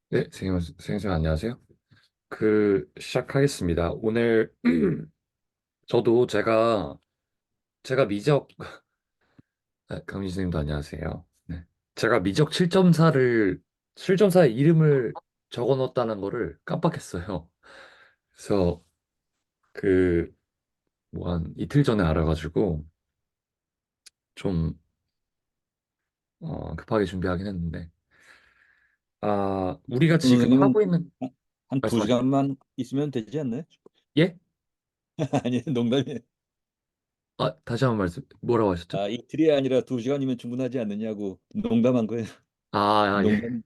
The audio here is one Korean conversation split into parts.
네, 선생님 안녕하세요. 시작하겠습니다. 오늘 저도 제가 미적 강민 선생님도 안녕하세요. 네. 제가 미적 7.4의 이름을 적어 놓았다는 거를 깜빡했어요. 그래서 그 뭐 한 이틀 전에 알아가지고 좀 급하게 준비하긴 했는데 우리가 지금 그러면 하고 있는 한 두 말씀하십시오. 시간만 있으면 되지 않나요? 예? 아니, 농담이에요. 다시 한번 말씀 뭐라고 하셨죠? 아, 이틀이 아니라 두 시간이면 충분하지 않느냐고 농담한 거예요. 예.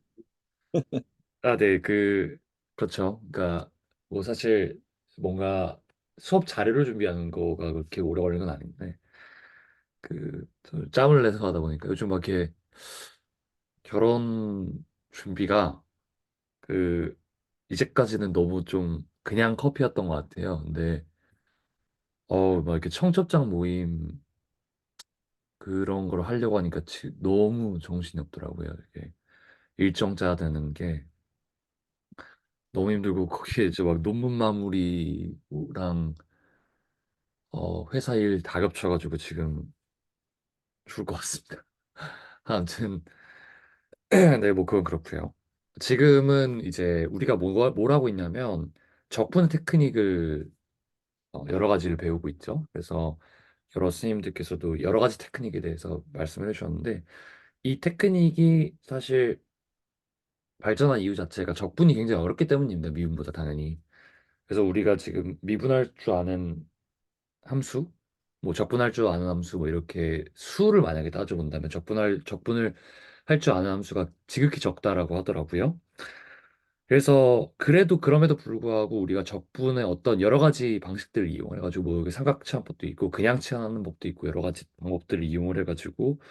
농담. 네, 그렇죠. 그러니까, 뭐, 사실, 뭔가, 수업 자료를 준비하는 거가 그렇게 오래 걸리는 건 아닌데, 저 짬을 내서 하다 보니까 요즘 막 이렇게 결혼 준비가, 그, 이제까지는 너무 좀 그냥 커피였던 것 같아요. 근데, 막 이렇게 청첩장 모임 그런 걸 하려고 하니까 너무 정신이 없더라고요. 이게 일정 짜야 되는 게 너무 힘들고, 거기에 이제 막 논문 마무리랑 회사 일 다 겹쳐가지고 지금 죽을 것 같습니다. 아무튼, 네, 뭐 그건 그렇고요. 지금은 이제 우리가 뭘 하고 있냐면 적분 테크닉을 여러 가지를 배우고 있죠. 그래서 여러 스님들께서도 여러 가지 테크닉에 대해서 말씀을 해주셨는데 이 테크닉이 사실 발전한 이유 자체가 적분이 굉장히 어렵기 때문입니다. 미분보다 당연히. 그래서 우리가 지금 미분할 줄 아는 함수, 뭐 적분할 줄 아는 함수, 뭐 이렇게 수를 만약에 따져본다면 적분을 할 줄 아는 함수가 지극히 적다라고 하더라고요. 그래서 그럼에도 불구하고 우리가 적분의 어떤 여러 가지 방식들을 이용해가지고 뭐 여기 삼각치환법도 있고 그냥 치환하는 법도 있고 여러 가지 방법들을 이용을 해가지고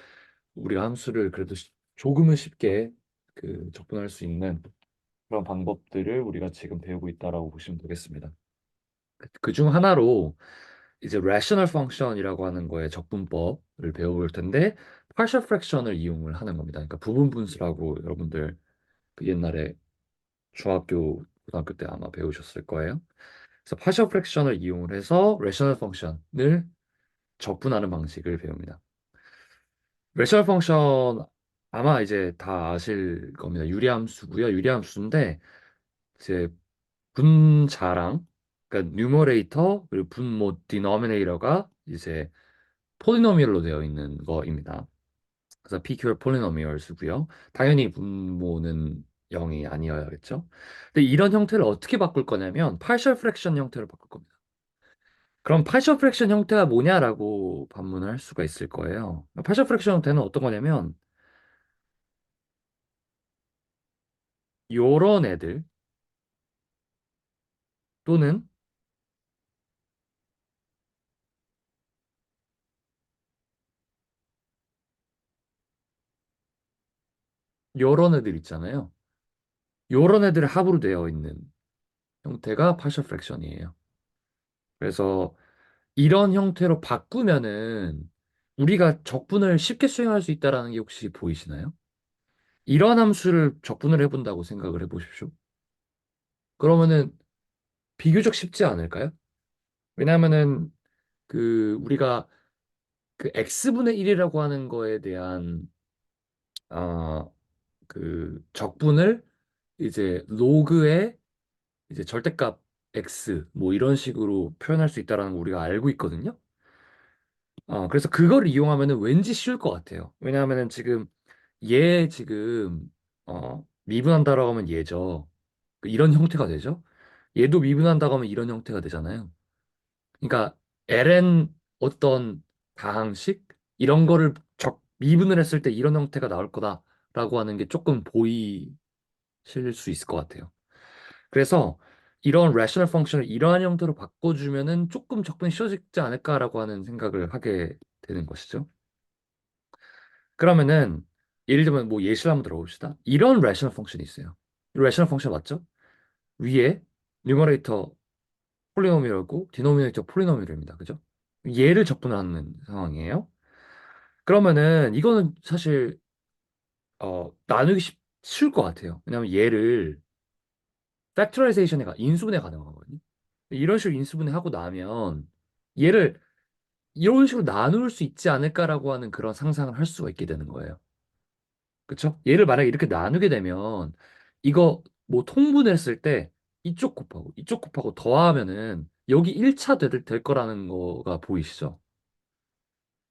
우리가 함수를 그래도 조금은 쉽게 적분할 수 있는 그런 방법들을 우리가 지금 배우고 있다라고 보시면 되겠습니다. 그중 하나로 이제 rational function이라고 하는 거의 적분법을 배워볼 텐데 partial fraction을 이용을 하는 겁니다. 그러니까 부분 분수라고 여러분들 그 옛날에 중학교, 고등학교 때 아마 배우셨을 거예요. 그래서 partial fraction을 이용을 해서 rational function을 적분하는 방식을 배웁니다. rational function 아마 이제 다 아실 겁니다. 유리함수고요. 유리함수인데 이제 분자랑 그러니까 뉴머레이터 그리고 분모 디노미네이터가 이제 폴리노미얼로 되어 있는 거입니다. 그래서 PQR 폴리노미얼이고요. 당연히 분모는 0이 아니어야겠죠. 근데 이런 형태를 어떻게 바꿀 거냐면 partial fraction 형태로 바꿀 겁니다. 그럼 partial fraction 형태가 뭐냐라고 반문을 할 수가 있을 거예요. partial fraction 형태는 어떤 거냐면 요런 애들 또는 요런 애들 있잖아요. 요런 애들의 합으로 되어 있는 형태가 partial fraction이에요. 그래서 이런 형태로 바꾸면은 우리가 적분을 쉽게 수행할 수 있다라는 게 혹시 보이시나요? 이런 함수를 적분을 해본다고 생각을 해보십시오. 그러면은 비교적 쉽지 않을까요? 왜냐하면은 우리가 x분의 1이라고 하는 거에 대한 아, 적분을 이제 로그의 이제 절대값 x 뭐 이런 식으로 표현할 수 있다라는 거 우리가 알고 있거든요. 그래서 그걸 이용하면은 왠지 쉬울 것 같아요. 왜냐하면은 지금 미분한다라고 하면 얘죠. 이런 형태가 되죠. 얘도 미분한다고 하면 이런 형태가 되잖아요. 그러니까 ln 어떤 다항식 이런 거를 미분을 했을 때 이런 형태가 나올 거다라고 하는 게 조금 보이실 수 있을 것 같아요. 그래서 이런 rational function을 이러한 형태로 바꿔주면은 조금 접근이 쉬워지지 않을까라고 하는 생각을 하게 되는 것이죠. 그러면은 예를 들면 뭐 예시를 한번 들어봅시다. 이런 rational function이 있어요. 이 rational function 맞죠? 위에 뉴머레이터 폴리노미얼이고 디노미네이터 폴리노미얼입니다. 그죠? 얘를 적분하는 상황이에요. 그러면은 이거는 사실 나누기 쉽 쉬울 것 같아요. 왜냐하면 얘를 팩토라이제이션에 인수분해 가능하거든요. 이런 식으로 인수분해하고 나면 얘를 이런 식으로 나눌 수 있지 않을까라고 하는 그런 상상을 할 수가 있게 되는 거예요. 그쵸? 얘를 만약에 이렇게 나누게 되면 이거 뭐 통분했을 때 이쪽 곱하고 더하면은 여기 1차 될 거라는 거가 보이시죠?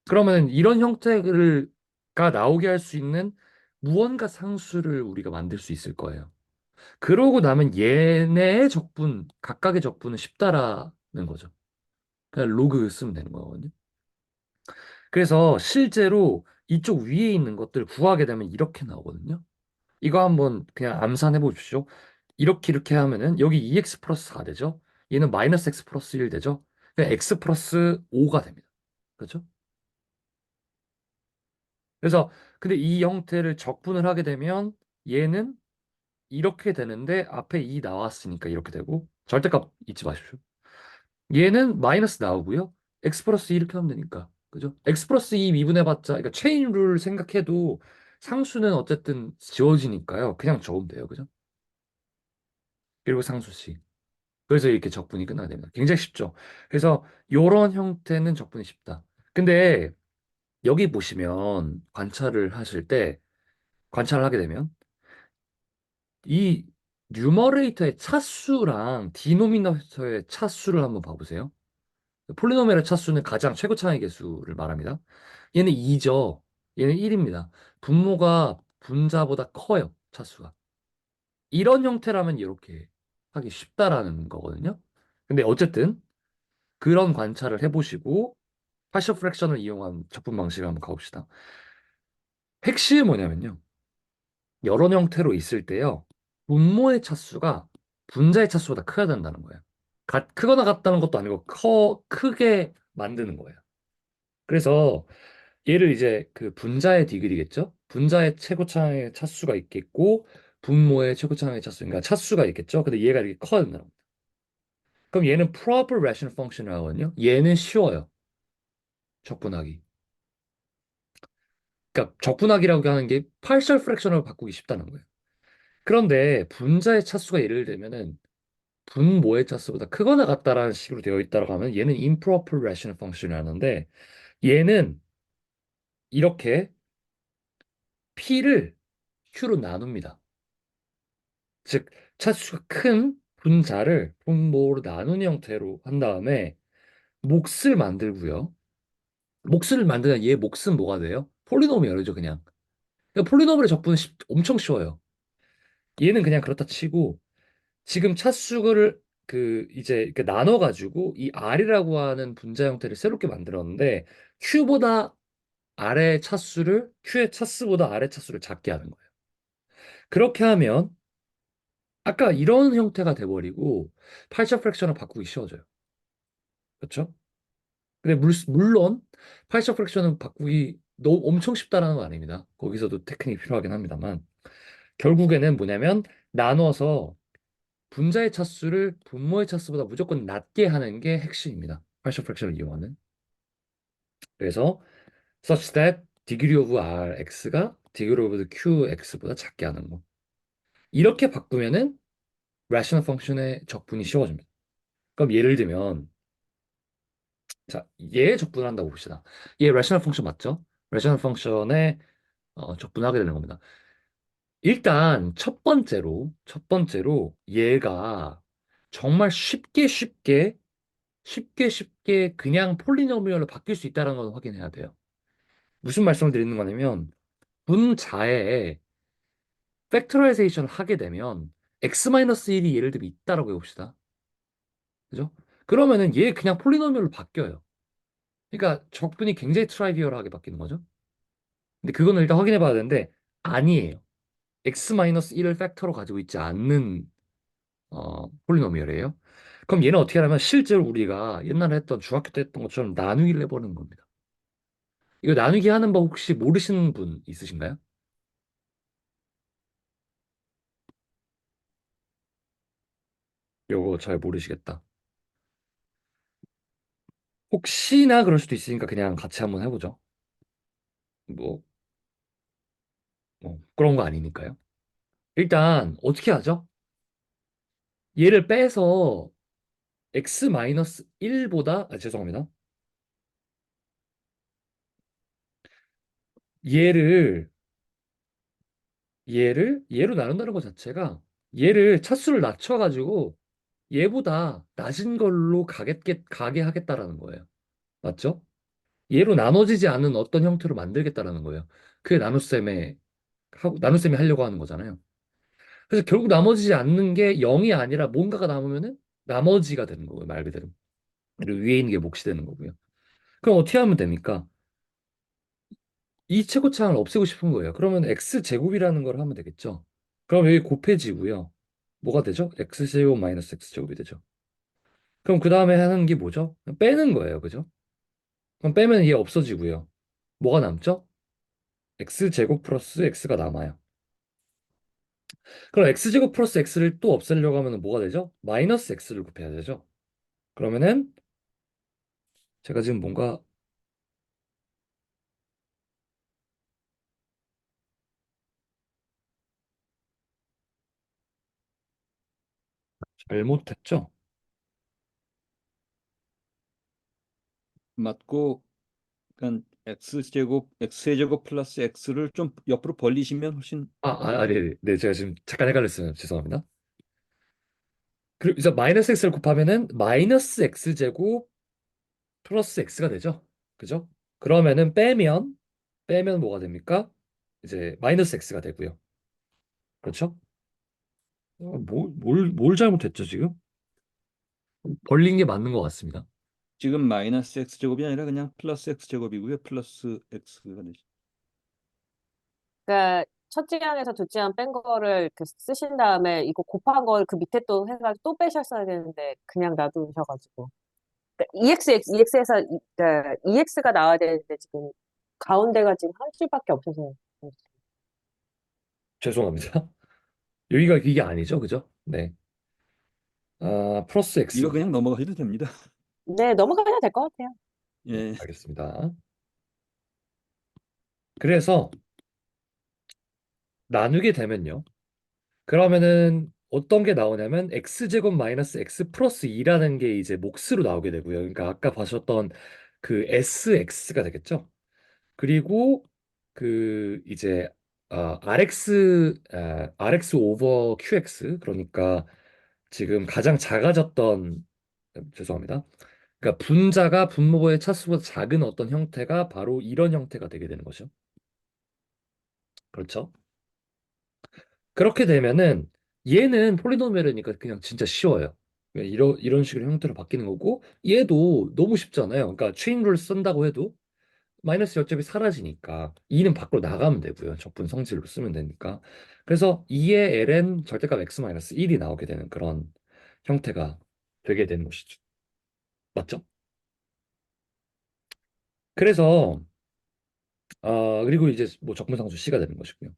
그러면 이런 형태가 나오게 할 수 있는 무언가 상수를 우리가 만들 수 있을 거예요. 그러고 나면 얘네의 적분, 각각의 적분은 쉽다라는 거죠. 그냥 로그 쓰면 되는 거거든요. 그래서 실제로 이쪽 위에 있는 것들 구하게 되면 이렇게 나오거든요. 이거 한번 그냥 암산해 보십시오. 이렇게 하면은 여기 2x 플러스 4 되죠? 얘는 마이너스 x 플러스 1 되죠? 그냥 x 플러스 5가 됩니다. 그렇죠? 그래서 근데 이 형태를 적분을 하게 되면 얘는 이렇게 되는데 앞에 2 나왔으니까 이렇게 되고 절대값 잊지 마십시오. 얘는 마이너스 나오고요. x 플러스 2 이렇게 하면 되니까. 그죠? x 플러스 2 미분해봤자 그러니까 체인 룰 생각해도 상수는 어쨌든 지워지니까요. 그냥 적으면 돼요. 그죠? 그리고 상수식. 그래서 이렇게 적분이 끝나게 됩니다. 굉장히 쉽죠. 그래서 이런 형태는 적분이 쉽다. 근데 여기 보시면 관찰을 하실 때 관찰을 하게 되면 이 뉴머레이터의 차수랑 디노미네이터의 차수를 한번 봐보세요. 폴리노미얼의 차수는 가장 최고차의 개수를 말합니다. 얘는 2죠. 얘는 1입니다. 분모가 분자보다 커요. 차수가. 이런 형태라면 이렇게 하기 쉽다라는 거거든요. 근데 어쨌든 그런 관찰을 해보시고 파셜 프랙션을 이용한 적분 방식을 한번 가봅시다. 핵심이 뭐냐면요. 여러 형태로 있을 때요. 분모의 차수가 분자의 차수보다 커야 된다는 거예요. 크거나 같다는 것도 아니고 크게 만드는 거예요. 그래서 얘를 이제 그 분자의 디그리겠죠? 분자의 최고차의 차수가 있겠고 분모의 최고차의 차수, 그러니까 차수가 있겠죠? 근데 얘가 이렇게 커야 된다는 거예요. 그럼 얘는 proper rational function을 하거든요. 얘는 쉬워요. 적분하기. 그러니까 적분하기라고 하는 게 partial fraction으로 바꾸기 쉽다는 거예요. 그런데 분자의 차수가 예를 들면은 분모의 차수보다 크거나 같다라는 식으로 되어 있다고 하면 얘는 improper rational function을 하는데 얘는 이렇게 p를 q로 나눕니다. 즉 차수가 큰 분자를 분모로 나누는 형태로 한 다음에 몫을 만들고요. 몫을 만드면 얘 몫은 뭐가 돼요? 폴리노미얼이죠, 그냥. 그러니까 폴리노미얼의 적분은 엄청 쉬워요. 얘는 그냥 그렇다 치고 지금 차수를 이제 나눠 가지고 이 R이라고 하는 분자 형태를 새롭게 만들었는데 Q보다 아래 차수를 Q의 차수보다 아래 차수를 작게 하는 거예요. 그렇게 하면 아까 이런 형태가 돼버리고 파이셔 프랙션을 바꾸기 쉬워져요. 그렇죠? 근데 물론 파이셔 프랙션은 바꾸기 너무 엄청 쉽다라는 건 아닙니다. 거기서도 테크닉이 필요하긴 합니다만 결국에는 뭐냐면 나눠서 분자의 차수를 분모의 차수보다 무조건 낮게 하는 게 핵심입니다. 파셜 프랙션을 이용하는. 그래서 such that degree of Rx가 degree of Qx보다 작게 하는 거. 이렇게 바꾸면은 rational function의 적분이 쉬워집니다. 그럼 예를 들면 자, 얘 적분을 한다고 봅시다. 얘 rational function 맞죠? rational function의 적분하게 되는 겁니다. 일단 첫 번째로 얘가 정말 쉽게 그냥 폴리노미얼로 바뀔 수 있다는 걸 확인해야 돼요. 무슨 말씀을 드리는 거냐면 분자에 팩토라이제이션을 하게 되면 x-1이 예를 들면 있다라고 해봅시다. 그죠? 그러면은 얘 그냥 폴리노미얼로 바뀌어요. 그러니까 적분이 굉장히 트라이비얼하게 바뀌는 거죠. 근데 그거는 일단 확인해 봐야 되는데 아니에요. x-1을 팩터로 가지고 있지 않는 폴리노미얼이에요. 그럼 얘는 어떻게 하냐면 실제로 우리가 옛날에 했던 중학교 때 했던 것처럼 나누기를 해보는 겁니다. 이거 나누기 하는 법 혹시 모르시는 분 있으신가요? 요거 잘 모르시겠다. 혹시나 그럴 수도 있으니까 그냥 같이 한번 해보죠. 뭐, 뭐 그런 거 아니니까요. 일단 어떻게 하죠? 얘를 빼서 x 마이너스 1보다 죄송합니다. 얘를 얘로 나눈다는 것 자체가 얘를 차수를 낮춰가지고 얘보다 낮은 걸로 가게 하겠다라는 거예요. 맞죠? 얘로 나눠지지 않은 어떤 형태로 만들겠다라는 거예요. 그게 나눗셈이 하려고 하는 거잖아요. 그래서 결국 나머지지 않는 게 0이 아니라 뭔가가 남으면은 나머지가 되는 거고요. 말 그대로. 그리고 위에 있는 게 몫이 되는 거고요. 그럼 어떻게 하면 됩니까? 이 최고차항을 없애고 싶은 거예요. 그러면 x제곱이라는 걸 하면 되겠죠. 그럼 여기 곱해지고요. 뭐가 되죠? x제곱 마이너스 x제곱이 되죠. 그럼 그 다음에 하는 게 뭐죠? 빼는 거예요. 그죠? 그럼 빼면 얘 없어지고요. 뭐가 남죠? x제곱 플러스 x가 남아요. 그럼 x제곱 플러스 x를 또 없애려고 하면 뭐가 되죠? 마이너스 x를 곱해야 되죠. 그러면은 제가 지금 뭔가 잘못했죠? 맞고, 그러니까 x의 제곱 플러스 x를 좀 옆으로 벌리시면 훨씬. 네, 네, 제가 지금 잠깐 헷갈렸어요. 죄송합니다. 그리고 이제 마이너스 x를 곱하면은 마이너스 x제곱 플러스 x가 되죠. 그죠? 그러면은 빼면 뭐가 됩니까? 이제 마이너스 x가 되고요. 그렇죠? 뭘 잘못했죠, 지금? 벌린 게 맞는 것 같습니다. 지금 마이너스 x 제곱이 아니라 그냥 플러스 x 제곱이고요. 플러스 x가 되죠. 그러니까 첫째 항에서 둘째 항 뺀 거를 이렇게 쓰신 다음에 이거 곱한 걸 그 밑에 또 해가지고 또 빼셨어야 되는데 그냥 놔두셔가지고. 그러니까 EX에서 그러니까 EX가 나와야 되는데 지금 가운데가 지금 한 줄밖에 없어서. 죄송합니다. 여기가 이게 아니죠, 그죠? 네. 플러스 이거 x. 그냥 넘어가셔도 됩니다. 네, 넘어가야 될 것 같아요. 네, 예. 알겠습니다. 그래서 나누게 되면요. 그러면은 어떤 게 나오냐면 x제곱 마이너스 x 플러스 2라는 게 이제 몫으로 나오게 되고요. 그러니까 아까 봐셨던 그 sx가 되겠죠. 그리고 그 이제 rx 오버 qx 그러니까 지금 가장 작아졌던 죄송합니다. 그러니까 분자가 분모의 차수보다 작은 어떤 형태가 바로 이런 형태가 되게 되는 거죠. 그렇죠? 그렇게 되면은 얘는 폴리노미얼이니까 그냥 진짜 쉬워요. 그냥 이런 식으로 형태로 바뀌는 거고 얘도 너무 쉽잖아요. 그러니까 체인 룰 쓴다고 해도 마이너스 열점이 사라지니까 2는 밖으로 나가면 되고요. 적분 성질로 쓰면 되니까. 그래서 2의 ln 절대값 x 마이너스 1이 나오게 되는 그런 형태가 되게 되는 것이죠. 맞죠? 그래서 그리고 이제 뭐 적분상수 C가 되는 것이고요.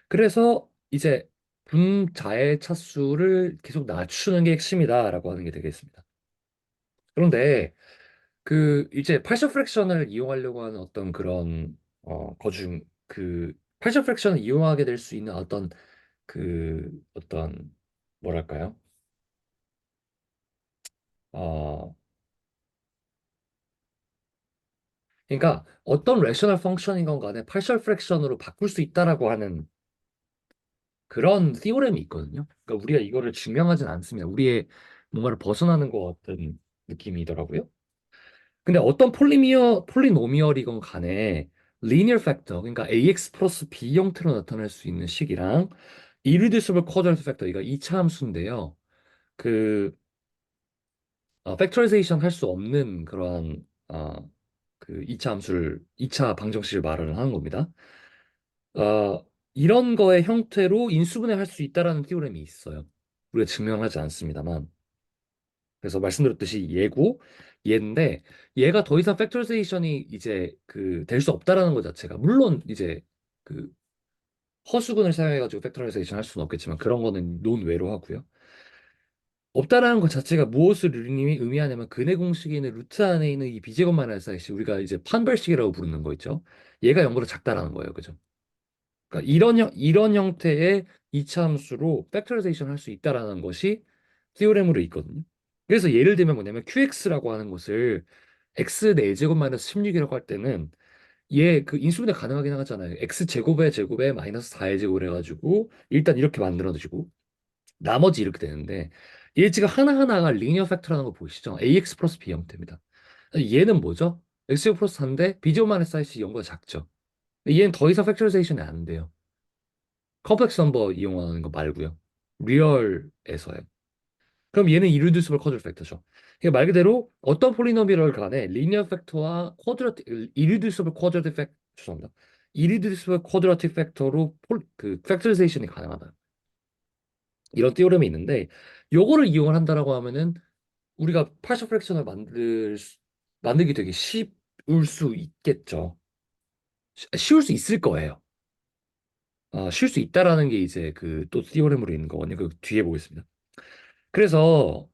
그래서 이제 분자의 차수를 계속 낮추는 게 핵심이다라고 하는 게 되겠습니다. 그런데 그 이제 파셜 프랙션을 이용하려고 하는 어떤 그런 거중 그 파셜 프랙션을 이용하게 될 수 있는 어떤 뭐랄까요? 어 그러니까 어떤 레셔널 펑션인 간에 파셜 프랙션으로 바꿀 수 있다라고 하는 그런 티오렘이 있거든요. 그러니까 우리가 이거를 증명하진 않습니다. 우리의 뭔가를 벗어나는 것 같은 느낌이더라고요. 근데 어떤 폴리노미얼이건 간에 linear factor, 그러니까 ax 플러스 b 형태로 나타낼 수 있는 식이랑 irreducible quadrant factor, 이거 2차 함수인데요. 그 팩토라이제이션 할 수 없는 그러한 그 2차 함수를 2차 방정식을 말을 하는 겁니다. 이런 거의 형태로 인수분해할 수 있다라는 티오렘이 있어요. 우리가 증명하지 않습니다만. 그래서 말씀드렸듯이 얘고 얘인데 얘가 더 이상 팩토라이제이션이 이제 그 될 수 없다라는 것 자체가 물론 이제 그 허수근을 사용해가지고 팩토라이제이션 할 수는 없겠지만 그런 거는 논외로 하고요. 없다라는 것 자체가 무엇을 류님이 의미하냐면 근해 공식에 있는 루트 안에 있는 이 비제곱 마이너스 이 우리가 이제 판별식이라고 부르는 거 있죠. 얘가 0보다 작다라는 거예요. 그죠? 그러니까 이런 형태의 이차 함수로 팩터라이제이션 할 수 있다라는 것이 티오렘으로 있거든요. 그래서 예를 들면 뭐냐면 QX라고 하는 것을 x 4제곱 마이너스 16이라고 할 때는 얘 그 인수분해 가능하긴 하잖아요. x 제곱의 제곱에 마이너스 4의 제곱을 해가지고 일단 이렇게 만들어주고 나머지 이렇게 되는데 얘 지금 하나하나가 리니어 팩터라는 거 보이시죠? ax 플러스 b 형태입니다. 얘는 뭐죠? x제곱 플러스 4인데 b제곱 마이너스 4이 0보다 작죠. 얘는 더 이상 팩터라이제이션이 안 돼요. 컴플렉스 넘버 이용하는 거 말고요. 리얼에서요. 그럼 얘는 이르듀시블 쿼드라틱 팩터죠. 그러니까 말 그대로 어떤 폴리노미얼 간에 리니어 팩터와 쿼드라틱 이르듀시블 쿼드라틱 팩 죄송합니다. 이르듀시블 쿼드라틱 팩터로 그 팩터라이제이션이 가능하다. 이런 티오렘이 있는데 요거를 이용을 한다라고 하면은 우리가 파셜 프랙션을 만들기 되게 쉬울 수 있겠죠. 쉬울 수 있을 거예요. 쉴 수 있다라는 게 이제 그 또 티오렘으로 있는 거거든요. 그 뒤에 보겠습니다. 그래서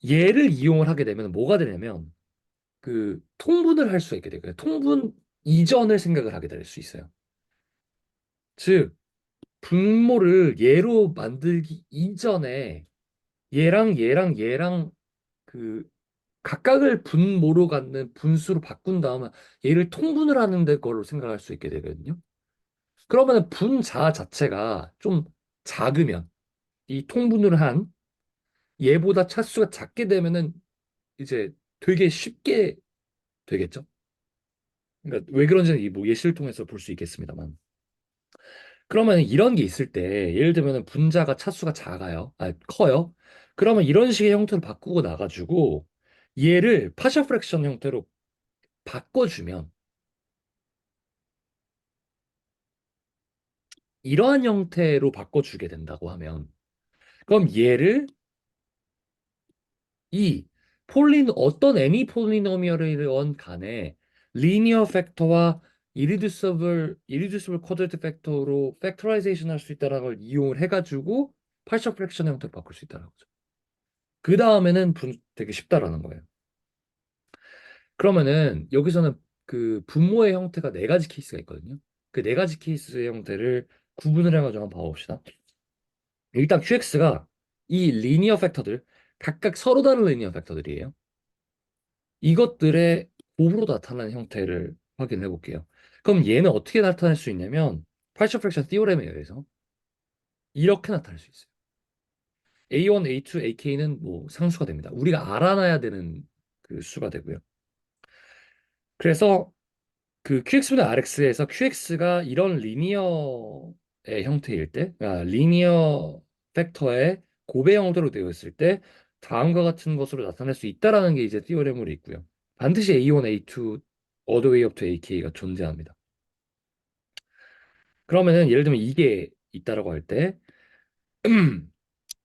얘를 이용을 하게 되면 뭐가 되냐면 그 통분을 할 수 있게 되고요. 통분 이전을 생각을 하게 될 수 있어요. 즉 분모를 얘로 만들기 이전에 얘랑 그 각각을 분모로 갖는 분수로 바꾼 다음에 얘를 통분을 하는 데 걸로 생각할 수 있게 되거든요. 그러면 분자 자체가 좀 작으면 이 통분을 한 얘보다 차수가 작게 되면은 이제 되게 쉽게 되겠죠. 그러니까 왜 그런지는 이 뭐 예시를 통해서 볼 수 있겠습니다만. 그러면 이런 게 있을 때 예를 들면 분자가 차수가 작아요. 커요. 그러면 이런 식의 형태로 바꾸고 나가지고 얘를 파셜 프랙션 형태로 바꿔주면 이러한 형태로 바꿔주게 된다고 하면 그럼 얘를 이 어떤 애니 폴리노미얼이건 간에 리니어 팩터와 이리듀서블 쿼드레이트 팩터로 팩터라이제이션 할 수 있다는 걸 이용을 해가지고 파셜 프랙션 형태로 바꿀 수 있다는 거죠. 그 다음에는 되게 쉽다라는 거예요. 그러면은 여기서는 그 분모의 형태가 네 가지 케이스가 있거든요. 그 네 가지 케이스의 형태를 구분을 해가지고 한번 봐봅시다. 일단 QX가 이 리니어 팩터들 각각 서로 다른 리니어 팩터들이에요. 이것들의 곱으로 나타나는 형태를 확인해 볼게요. 그럼 얘는 어떻게 나타낼 수 있냐면 파셜 프랙션 티오렘에 의해서 이렇게 나타낼 수 있어요. A1, A2, AK는 뭐 상수가 됩니다. 우리가 알아놔야 되는 그 수가 되고요. 그래서 그 QX분의 RX에서 QX가 이런 리니어의 형태일 때, 리니어 팩터의 고배 형태로 되어 있을 때 다음과 같은 것으로 나타낼 수 있다라는 게 이제 티오렘으로 있고요. 반드시 A1, A2, all the way up to AK가 존재합니다. 그러면은 예를 들면 이게 있다라고 할 때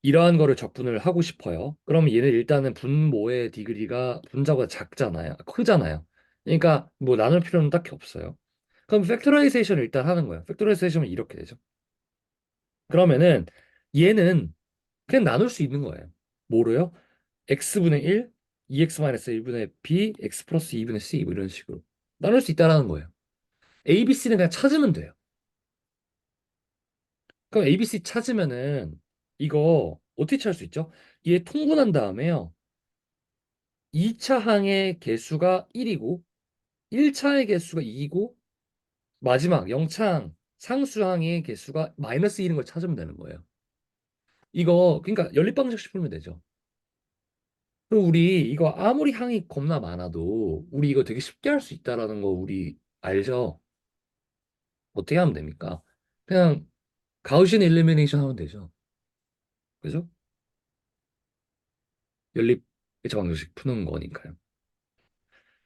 이러한 거를 적분을 하고 싶어요. 그러면 얘는 일단은 분모의 디그리가 분자보다 작잖아요. 크잖아요. 그러니까 뭐 나눌 필요는 딱히 없어요. 그럼 팩토라이제이션을 일단 하는 거예요. 팩토라이제이션은 이렇게 되죠. 그러면은 얘는 그냥 나눌 수 있는 거예요. 뭐로요? x분의 1, 2x-1분의 b, x 플러스 2분의 c 뭐 이런 식으로 나눌 수 있다라는 거예요. a, b, c는 그냥 찾으면 돼요. 그럼 a, b, c 찾으면은 이거 어떻게 찾을 수 있죠? 얘 통분한 다음에요. 2차 항의 개수가 1이고 1차의 개수가 2이고 마지막 0차항 상수항의 개수가 마이너스 1인 걸 찾으면 되는 거예요. 이거 그러니까 연립방정식 풀면 되죠. 그럼 우리 이거 아무리 항이 겁나 많아도 우리 이거 되게 쉽게 할 수 있다라는 거 우리 알죠? 어떻게 하면 됩니까? 그냥 가우시안 일리미네이션 하면 되죠. 그죠? 연립 일차 방정식 푸는 거니까요.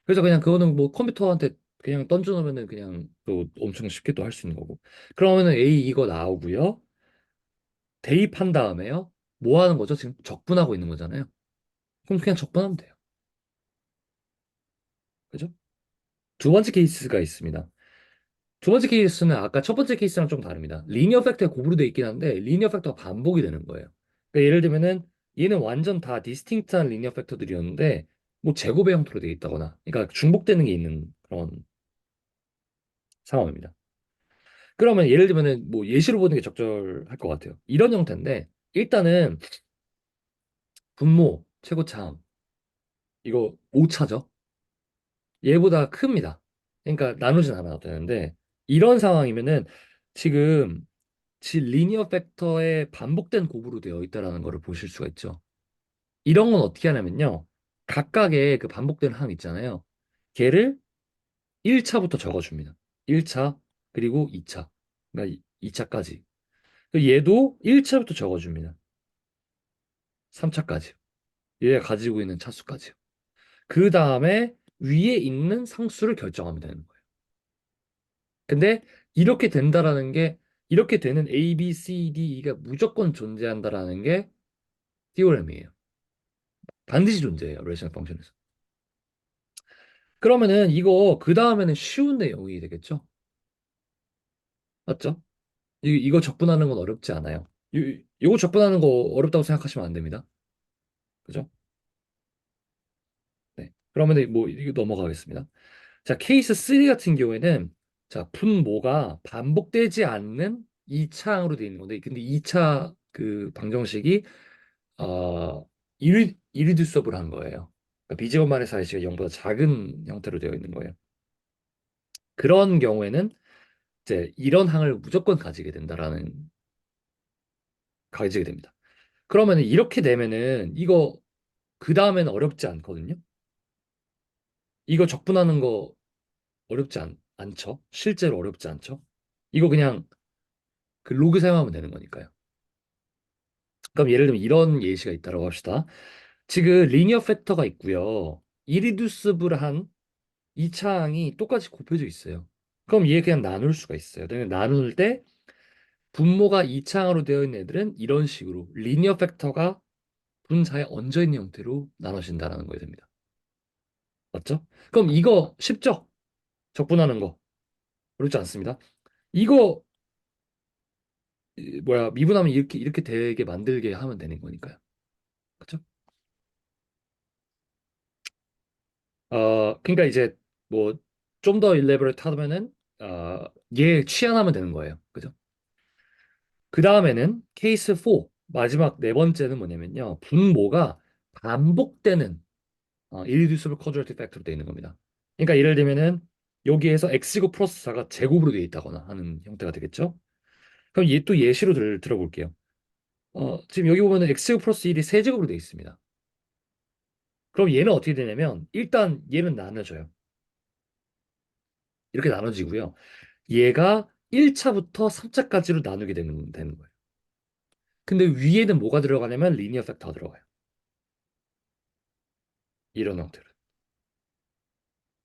그래서 그냥 그거는 뭐 컴퓨터한테 그냥 던져 놓으면은 그냥 또 엄청 쉽게 또 할 수 있는 거고. 그러면은 A 이거 나오고요. 대입한 다음에요. 뭐 하는 거죠? 지금 적분하고 있는 거잖아요. 그럼 그냥 적분하면 돼요. 그죠? 두 번째 케이스가 있습니다. 두 번째 케이스는 아까 첫 번째 케이스랑 좀 다릅니다. 리니어 팩터가 곱으로 돼 있긴 한데 리니어 팩터가 반복이 되는 거예요. 그러니까 예를 들면은 얘는 완전 다 디스팅트한 리니어 팩터들이었는데 뭐 제곱의 형태로 돼 있다거나 그러니까 중복되는 게 있는 그런 상황입니다. 그러면 예를 들면은 뭐 예시로 보는 게 적절할 것 같아요. 이런 형태인데 일단은 분모 최고참 이거 5차죠. 얘보다 큽니다. 그러니까 나누진 않아도 되는데 이런 상황이면은 지금 리니어 팩터의 반복된 곱으로 되어 있다라는 것을 보실 수가 있죠. 이런 건 어떻게 하냐면요. 각각의 그 반복되는 항 있잖아요. 걔를 1차부터 적어줍니다. 1차 그리고 2차. 그러니까 2차까지. 얘도 1차부터 적어줍니다. 3차까지. 얘가 가지고 있는 차수까지요. 그 다음에 위에 있는 상수를 결정하면 되는 거예요. 근데 이렇게 된다라는 게 이렇게 되는 A, B, C, D, E가 무조건 존재한다라는 게 티오렘이에요. 반드시 존재해요. 레이셔널 펑션에서. 그러면은 이거 그 다음에는 쉬운 내용이 되겠죠? 맞죠? 이거 접근하는 건 어렵지 않아요. 이거 접근하는 거 어렵다고 생각하시면 안 됩니다. 그죠? 네. 그러면은 뭐 이거 넘어가겠습니다. 자, 케이스 3 같은 경우에는 자, 분모가 반복되지 않는 2차항으로 되어 있는 건데 근데 2차 그 방정식이 이리듀서블한 거예요. 그러니까 비제곱만의 사이즈가 0보다 작은 형태로 되어 있는 거예요. 그런 경우에는 이제 이런 항을 무조건 가지게 됩니다. 그러면은 이렇게 되면은 이거 그 다음에는 어렵지 않거든요. 이거 적분하는 거 어렵지 않죠? 실제로 어렵지 않죠? 이거 그냥 그 로그 사용하면 되는 거니까요. 그럼 예를 들면 이런 예시가 있다고 합시다. 지금 리니어 팩터가 있고요. 이리듀스블한 이 차항이 똑같이 곱해져 있어요. 그럼 얘 그냥 나눌 수가 있어요. 그냥 나눌 때 분모가 이 차항으로 되어 있는 애들은 이런 식으로 리니어 팩터가 분자에 얹어 있는 형태로 나눠진다는 거예요 됩니다. 맞죠? 그럼 이거 쉽죠? 적분하는 거 어렵지 않습니다. 이거 뭐야 미분하면 이렇게 되게 만들게 하면 되는 거니까요. 그렇죠? 그러니까 이제 뭐 좀 더 일레버레이트 하면은 얘 취한하면 되는 거예요. 그죠? 그 다음에는 케이스 4 마지막 네 번째는 뭐냐면요. 분모가 반복되는 irreducible quadratic factor로 되어 있는 겁니다. 그러니까 예를 들면은 여기에서 x제곱 플러스 4가 제곱으로 되어 있다거나 하는 형태가 되겠죠. 그럼 얘 또 예시로 들어볼게요. 지금 여기 보면은 x제곱 플러스 1이 세제곱으로 되어 있습니다. 그럼 얘는 어떻게 되냐면 일단 얘는 나눠져요. 이렇게 나눠지고요. 얘가 1차부터 3차까지로 나누게 되는 거예요. 근데 위에는 뭐가 들어가냐면 리니어 팩터가 들어가요. 이런 형태로.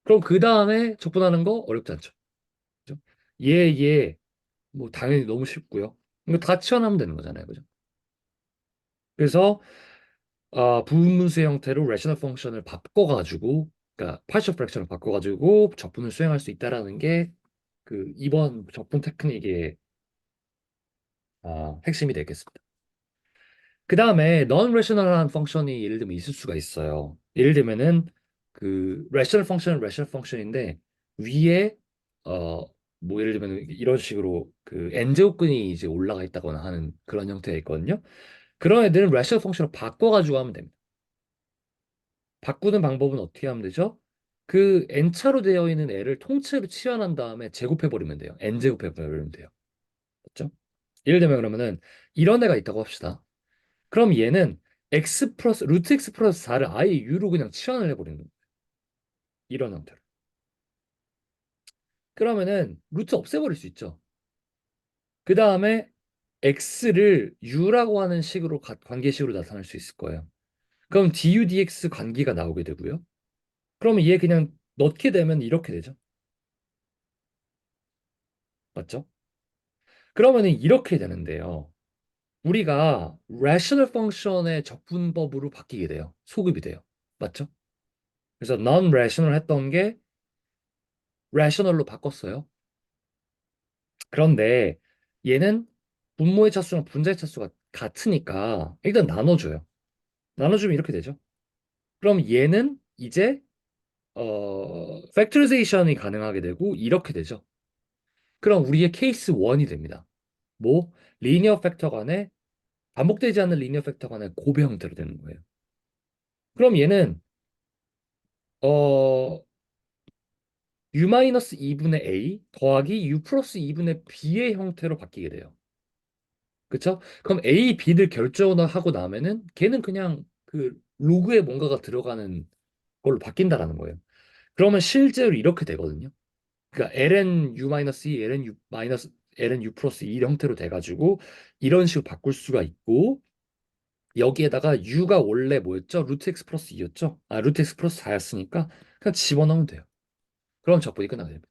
그럼 그 다음에 적분하는 거 어렵지 않죠. 그죠? 뭐 당연히 너무 쉽고요. 이거 다 치환하면 되는 거잖아요. 그죠? 그래서 부분분수 형태로 레셔널 펑션을 바꿔가지고 그러니까 파셜 프랙션을 바꿔가지고 적분을 수행할 수 있다라는 게 그 이번 적분 테크닉의 핵심이 되겠습니다. 그 다음에 non rational한 펑션이 예를 들면 있을 수가 있어요. 예를 들면은 그 rational 펑션은 rational 펑션인데 위에 어 뭐 예를 들면 이런 식으로 그 n제곱근이 이제 올라가 있다거나 하는 그런 형태가 있거든요. 그런 애들은 rational 펑션을 바꿔가지고 하면 됩니다. 바꾸는 방법은 어떻게 하면 되죠? 그 n차로 되어 있는 애를 통째로 치환한 다음에 제곱해버리면 돼요. n제곱해버리면 돼요. 맞죠? 예를 들면 그러면은 이런 애가 있다고 합시다. 그럼 얘는 x 플러스 루트 x 플러스 4를 아예 u로 그냥 치환을 해버리는 거예요. 이런 형태로. 그러면은 루트 없애버릴 수 있죠. 그 다음에 x를 u라고 하는 식으로 관계식으로 나타낼 수 있을 거예요. 그럼 du dx 관계가 나오게 되고요. 그러면 얘 그냥 넣게 되면 이렇게 되죠. 맞죠? 그러면은 이렇게 되는데요. 우리가 rational function의 적분법으로 바뀌게 돼요. 소급이 돼요. 맞죠? 그래서 non-rational 했던 게 rational로 바꿨어요. 그런데 얘는 분모의 차수랑 분자의 차수가 같으니까 일단 나눠줘요. 나눠주면 이렇게 되죠. 그럼 얘는 이제 팩토리제이션이 가능하게 되고 이렇게 되죠. 그럼 우리의 케이스 1이 됩니다. 뭐 리니어 팩터 간에 반복되지 않는 리니어 팩터 간의 고배 형태로 되는 거예요. 그럼 얘는 어 u-2분의 a 더하기 u 플러스 2분의 b의 형태로 바뀌게 돼요. 그쵸? 그럼 a, b를 결정을 하고 나면은 걔는 그냥 그 로그에 뭔가가 들어가는 걸로 바뀐다라는 거예요. 그러면 실제로 이렇게 되거든요. 그러니까 ln u-2, ln u 마이너스 ln u 플러스 2 형태로 돼가지고 이런 식으로 바꿀 수가 있고 여기에다가 u가 원래 뭐였죠? 루트 x 플러스 2였죠? 아 루트 x 플러스 4였으니까 그냥 집어넣으면 돼요. 그럼 적분이 끝나게 됩니다.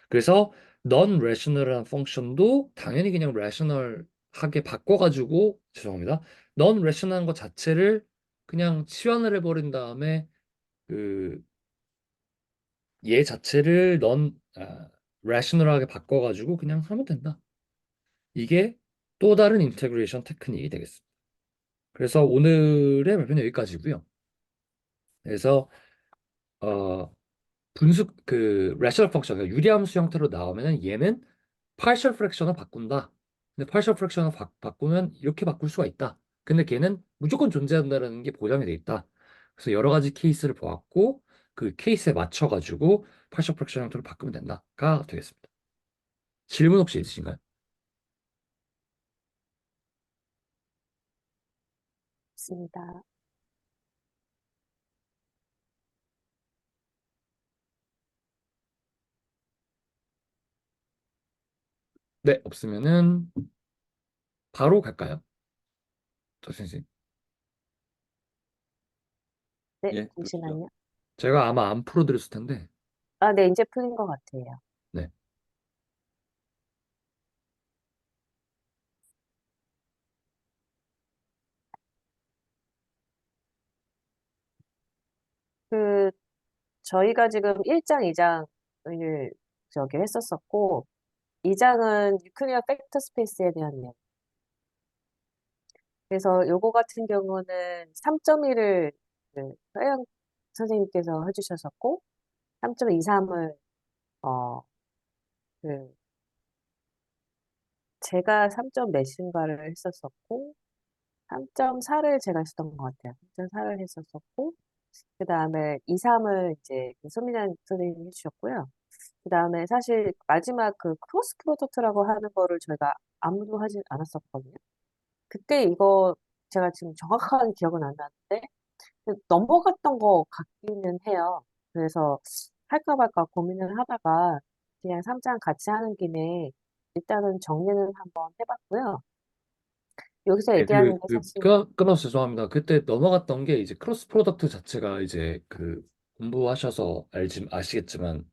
그래서 non-rational한 펑션도 당연히 그냥 rational하게 바꿔가지고 죄송합니다. non-rational한 것 자체를 그냥 치환을 해버린 다음에 그 얘 자체를 rational하게 바꿔가지고 그냥 하면 된다. 이게 또 다른 인테그레이션 테크닉이 되겠습니다. 그래서 오늘의 발표는 여기까지고요. 그래서 어, 분수 그 rational 펑션, 그러니까 유리함수 형태로 나오면은 얘는 partial fraction을 바꾼다. 근데 partial fraction을 바꾸면 이렇게 바꿀 수가 있다. 근데 걔는 무조건 존재한다는 게 보장이 돼 있다. 그래서 여러 가지 케이스를 보았고 그 케이스에 맞춰가지고 partial fraction 형태로 바꾸면 된다가 되겠습니다. 질문 혹시 있으신가요? 있습니다. 네, 없으면은 바로 갈까요? 저 선생님. 네, 예, 그렇죠. 잠시만요. 제가 아마 안 풀어드렸을 텐데. 아, 네, 이제 풀린 것 같아요. 네. 그, 저희가 지금 1장, 2장을 저기 했었었고, 2장은 뉴클리어 팩터 스페이스에 대한 내용. 그래서 요거 같은 경우는 3.1을 서영 선생님께서 해주셨었고, 3.23을, 어, 그, 제가 3점 몇인가를 했었었고, 3.4를 제가 했었던 것 같아요. 3.4를 했었었고, 그 다음에 2, 3을 이제 손민아 선생님이 해주셨고요. 그 다음에 사실 마지막 그 크로스 프로덕트라고 하는 거를 저희가 아무도 하지 않았었거든요. 그때 이거 제가 지금 정확하게 기억은 안 나는데, 넘어갔던 거 같기는 해요. 그래서 할까 말까 고민을 하다가 그냥 3장 같이 하는 김에 일단은 정리는 한번 해봤고요. 여기서 네, 얘기하는 게 사실, 끊어서 죄송합니다. 그때 넘어갔던 게 이제 크로스 프로덕트 자체가 이제 그 공부하셔서 아시겠지만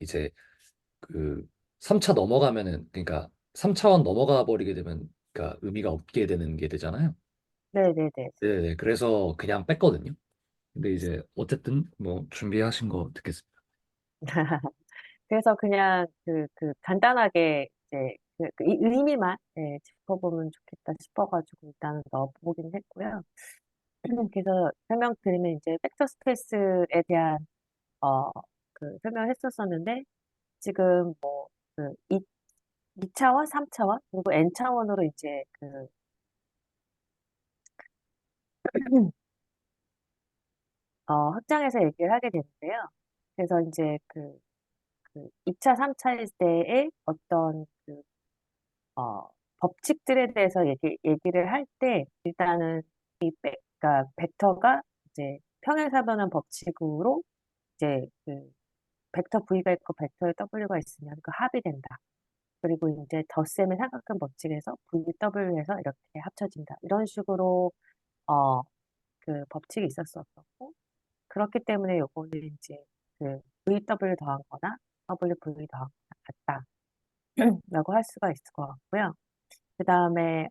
이제 그 3차 넘어가면은 그러니까 3차원 넘어가 버리게 되면 그러니까 의미가 없게 되는 게 되잖아요. 네네네. 네, 그래서 그냥 뺐거든요. 근데 이제 어쨌든 뭐 준비하신 거 듣겠습니다. 그래서 그냥 간단하게 이제 이 의미만 짚어보면 좋겠다 싶어가지고 일단은 넣어보긴 했고요. 그래서 설명드리면 이제 벡터 스페이스에 대한 어, 설명을 했었었는데 지금 그 2차원, 3차원, 그리고 N차원으로 이제 확장해서 얘기를 하게 되는데요. 그래서 이제 2차, 3차일 때의 어떤 법칙들에 대해서 얘기를 할 때 일단은 그러니까 벡터가 이제 평행사변환 법칙으로 이제 벡터 V가 있고 벡터 W가 있으면 그 합이 된다. 그리고 이제 덧셈의 삼각형 법칙에서 VW해서 이렇게 합쳐진다. 이런 식으로 어, 법칙이 있었었고 그렇기 때문에 요거는 이제 VW 더한 거나 WV 더한 거나 같다라고 할 수가 있을 것 같고요. 그 다음에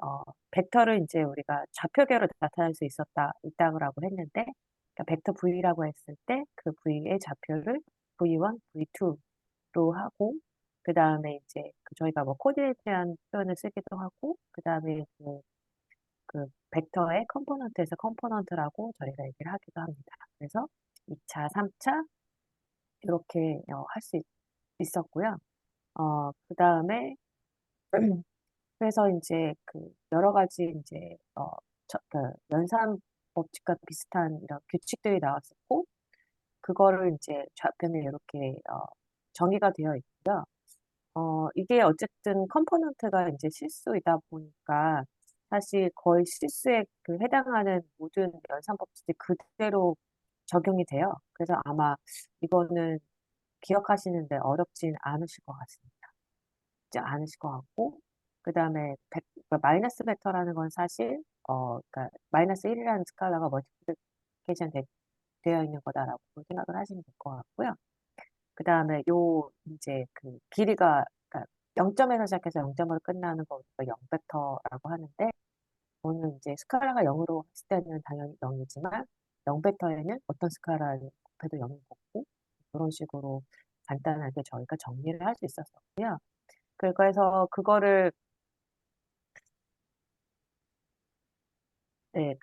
벡터를 이제 우리가 좌표계로 나타낼 수 있다고 했는데 그러니까 벡터 V라고 했을 때 그 V의 좌표를 V1, V2로 하고 그 다음에 이제 저희가 뭐 코디네이트한 표현을 쓰기도 하고 그 다음에 벡터의 컴포넌트에서 컴포넌트라고 저희가 얘기를 하기도 합니다. 그래서 2차, 3차 이렇게 할 수 있었고요. 그 다음에, 그래서 이제 그 여러 가지 이제, 그 연산 법칙과 비슷한 이런 규칙들이 나왔었고, 그거를 이제 좌편에 이렇게, 정의가 되어 있고요. 이게 어쨌든 컴포넌트가 이제 실수이다 보니까 사실 거의 실수에 그 해당하는 모든 연산 법칙이 그대로 적용이 돼요. 그래서 아마 이거는 기억하시는데 어렵진 않으실 것 같습니다. 쉽지 않으실 것 같고, 그 다음에 마이너스 벡터라는 건 사실, 그러니까 마이너스 1이라는 스칼라가 멀티플리케이션 되어 있는 거다라고 생각을 하시면 될 것 같고요. 그 다음에 요 이제 그 길이가 그러니까 0점에서 시작해서 0점으로 끝나는 거 우리가 0벡터라고 하는데 저는 이제 스칼라가 0으로 했을 때는 당연히 0이지만 0벡터에는 어떤 스칼라를 곱해도 0인 거고 그런 식으로 간단하게 저희가 정리를 할 수 있었었고요. 그래서 그거를 네,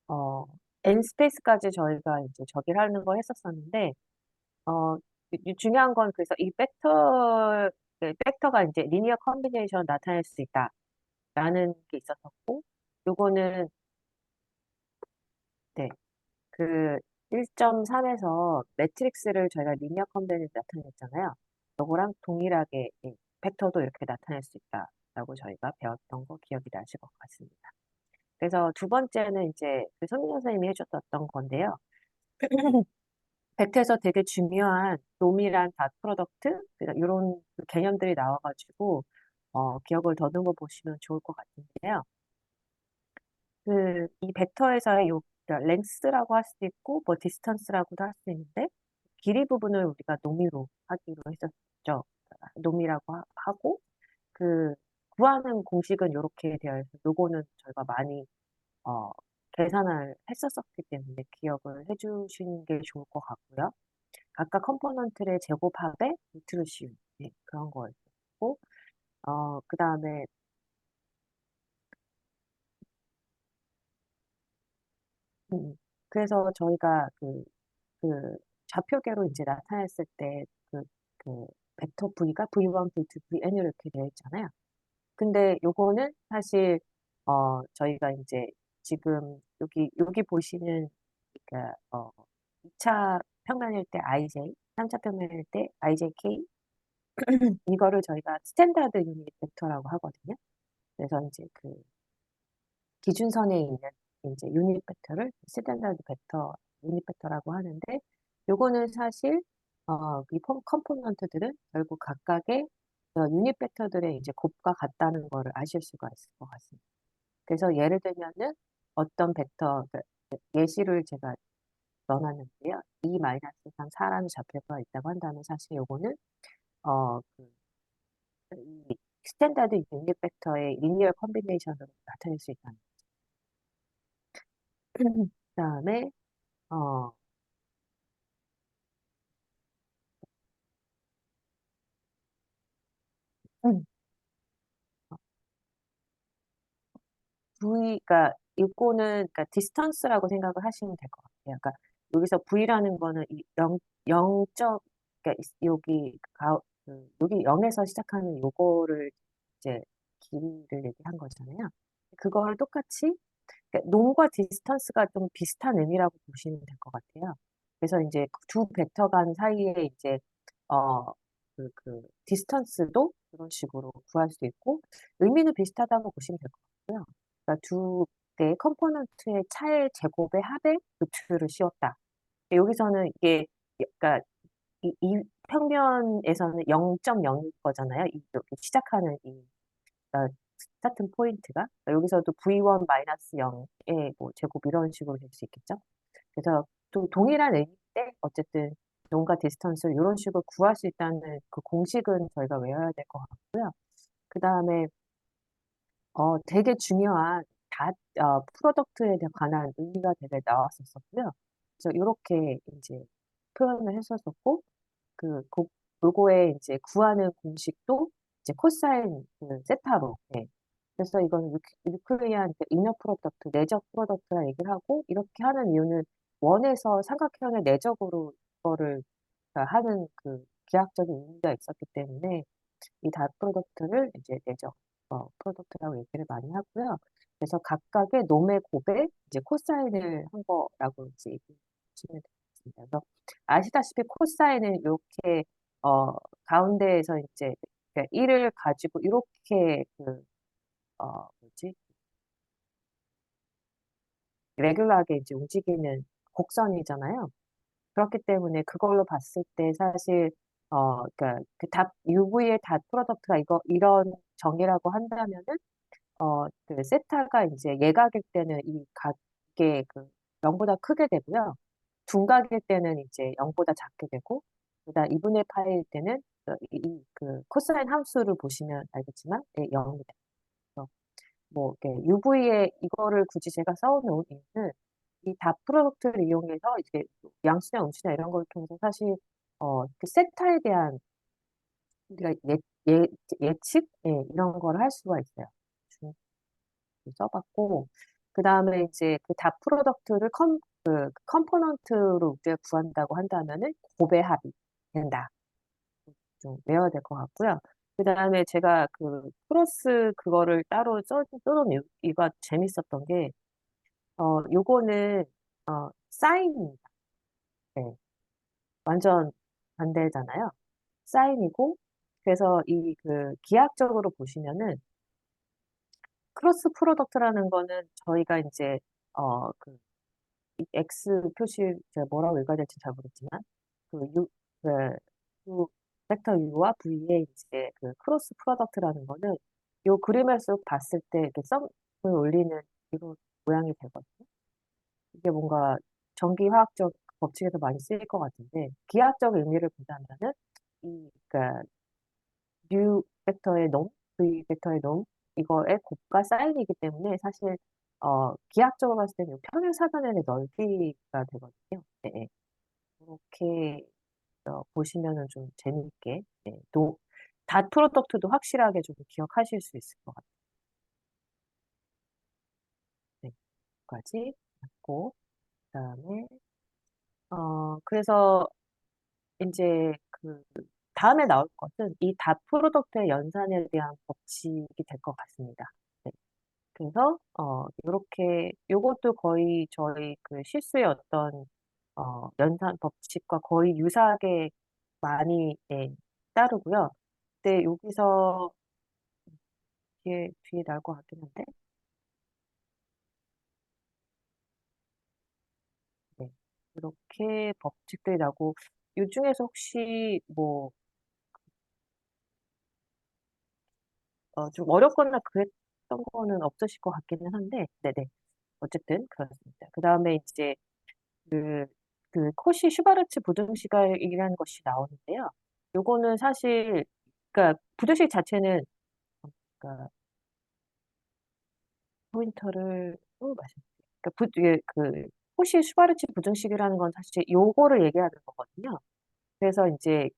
어, n 스페이스까지 저희가 이제 저기를 하는 걸 했었었는데 중요한 건 그래서 이 벡터가 이제 리니어 컨비네이션 나타낼 수 있다라는 게 있었었고, 요거는 네, 그 1.3에서 매트릭스를 저희가 리니어 컨비네이션 나타냈잖아요. 요거랑 동일하게 벡터도 이렇게 나타낼 수 있다라고 저희가 배웠던 거 기억이 나실 것 같습니다. 그래서 두 번째는 이제 그 손민 선생님이 해줬던 건데요. 벡터에서 되게 중요한 노미랑 닷 프로덕트 이런 개념들이 나와가지고 기억을 더듬어 보시면 좋을 것 같은데요. 이 벡터에서의 랭스라고 할 수도 있고 뭐 디스턴스라고도 할 수 있는데 길이 부분을 우리가 노미로 하기로 했었죠. 노미라고 하고 그 구하는 공식은 이렇게 되어 있어서 요거는 저희가 많이 어, 계산을 했었었기 때문에 기억을 해주시는 게 좋을 것 같고요. 각각 컴포넌트의 제곱합의 루트를 씌운 네, 그런 거였고 그 다음에 그래서 저희가 그 좌표계로 이제 나타냈을 때 그 벡터 V가 V1, V2, Vn 이렇게 되어 있잖아요. 근데 요거는 사실 저희가 이제 지금 여기 보시는 그러니까 2차 평면일 때 IJ, 3차 평면일 때 IJK 이거를 저희가 스탠다드 유닛 벡터라고 하거든요. 그래서 이제 그 기준선에 있는 이제 유닛 벡터를 스탠다드 벡터, 유닛 벡터라고 하는데 요거는 사실 이 컴포넌트들은 결국 각각의 유닛 벡터들의 이제 곱과 같다는 거를 아실 수가 있을 것 같습니다. 그래서 예를 들면은 어떤 벡터 그러니까 예시를 제가 넣어놨는데요. 2-3, 4라는 좌표가 있다고 한다면 사실 요거는 이 스탠다드 유닛 벡터의 리니어 컨비네이션으로 나타낼 수 있다는 그다음에 어, 음, V가 이거는 그러니까 디스턴스라고 생각을 하시면 될 것 같아요. 그러니까 여기서 V라는 거는 이 0점 그러니까 여기 0에서 시작하는 요거를 이제 길이를 얘기한 거잖아요. 그걸 똑같이 그러니까 놈과 디스턴스가 좀 비슷한 의미라고 보시면 될 것 같아요. 그래서 이제 두 벡터 간 사이에 이제 어, 디스턴스도 그런 식으로 구할 수 있고 의미는 비슷하다고 보시면 될 것 같고요. 그러니까 두 개의 컴포넌트의 차의 제곱의 합의 루트를 씌웠다. 여기서는 이게 그러니까 이 평면에서는 0.0일 거잖아요. 이렇게 시작하는 스타트 포인트가 그러니까 여기서도 V1-0의 뭐 제곱 이런 식으로 될 수 있겠죠. 그래서 동일한 의미인데 어쨌든 농가 디스턴스를 이런 식으로 구할 수 있다는 그 공식은 저희가 외워야 될 것 같고요. 그 다음에 되게 중요한 프로덕트에 관한 의미가 되게 나왔었었고요. 그래서 이렇게 이제 표현을 했었었고 요거에 이제 구하는 공식도 이제 코사인 세타로 네. 그래서 이건 유클리안 이너 프로덕트, 내적 프로덕트라 얘기를 하고 이렇게 하는 이유는 원에서 삼각형의 내적으로 이거를 하는 기하학적인 의미가 있었기 때문에 이 닷 프로덕트를 이제 내적 프로덕트라고 얘기를 많이 하고요. 그래서 각각의 놈의 곱에 이제 코사인을 한 거라고 이제 얘기하시면 되겠습니다. 그래서 아시다시피 코사인은 이렇게 가운데에서 이제 1을 가지고 이렇게 뭐지? 레귤라하게 이제 움직이는 곡선이잖아요. 그렇기 때문에 그걸로 봤을 때 사실 그러니까 그닷 UV의 닷 프로덕트가 이런 정의라고 한다면은 그 세타가 이제 예각일 때는 이 각의 그 0보다 크게 되고요. 둔각일 때는 이제 0보다 작게 되고, 그다음 2분의 파일 때는 그 코사인 함수를 보시면 알겠지만 0입니다. 그래서 뭐 이렇게 UV에 이거를 굳이 제가 써놓은 이유는 이 닷 프로덕트를 이용해서 이제 양수냐 음수냐 이런 걸 통해서 사실 그 세타에 대한 우리가 예, 예측 이런 걸 할 수가 있어요. 써봤고, 그 다음에 이제 그 다 프로덕트를 컴포넌트로 우리가 구한다고 한다면은 곱의 합이 된다. 좀 외워야 될 것 같고요. 그 다음에 제가 그 크로스 그거를 따로 써놓은 이유가 재밌었던 게, 요거는, 사인입니다. 네. 완전 반대잖아요. 사인이고, 그래서 이 그 기하학적으로 보시면은 크로스 프로덕트라는 거는 저희가 이제 그 X 표시 제가 뭐라고 읽어야 될지 잘 모르겠지만 그 그 U 벡터 U와 V의 이제 그 크로스 프로덕트라는 거는 요 그림을 쭉 봤을 때 이렇게 썸을 올리는 이런 모양이 되거든요. 이게 뭔가 전기화학적 법칙에서 많이 쓰일 것 같은데 기하학적 의미를 보자면은 그러니까 U 벡터의 놈, V 벡터의 놈 이거의 곱과 사인이기 때문에 사실 기하학적으로 봤을 때는 이 평행사변의 넓이가 되거든요. 네. 이렇게 보시면은 좀 재미있게 또 닷 프로덕트도 확실하게 좀 기억하실 수 있을 것 같아요. 네, 여기까지 맞고 그다음에 그래서 이제 그 다음에 나올 것은 이 닷 프로덕트의 연산에 대한 법칙이 될 것 같습니다. 네. 그래서 요렇게 요것도 거의 저희 그 실수의 어떤 연산 법칙과 거의 유사하게 많이 따르고요. 근데 여기서 뒤에 나올 것 같긴 한데, 네. 이렇게 법칙들이 나고, 이 중에서 혹시 뭐, 좀 어렵거나 그랬던 거는 없으실 것 같기는 한데, 네네. 어쨌든 그렇습니다. 그 다음에 이제 그, 그 코시 슈바르츠 부등식이라는 것이 나오는데요. 요거는 사실, 그러니까 부등식 자체는, 그러니까 포인터를 또 말씀드릴게요. 그러니까 이게 코시 슈바르츠 부등식이라는 건 사실 요거를 얘기하는 거거든요. 그래서 이제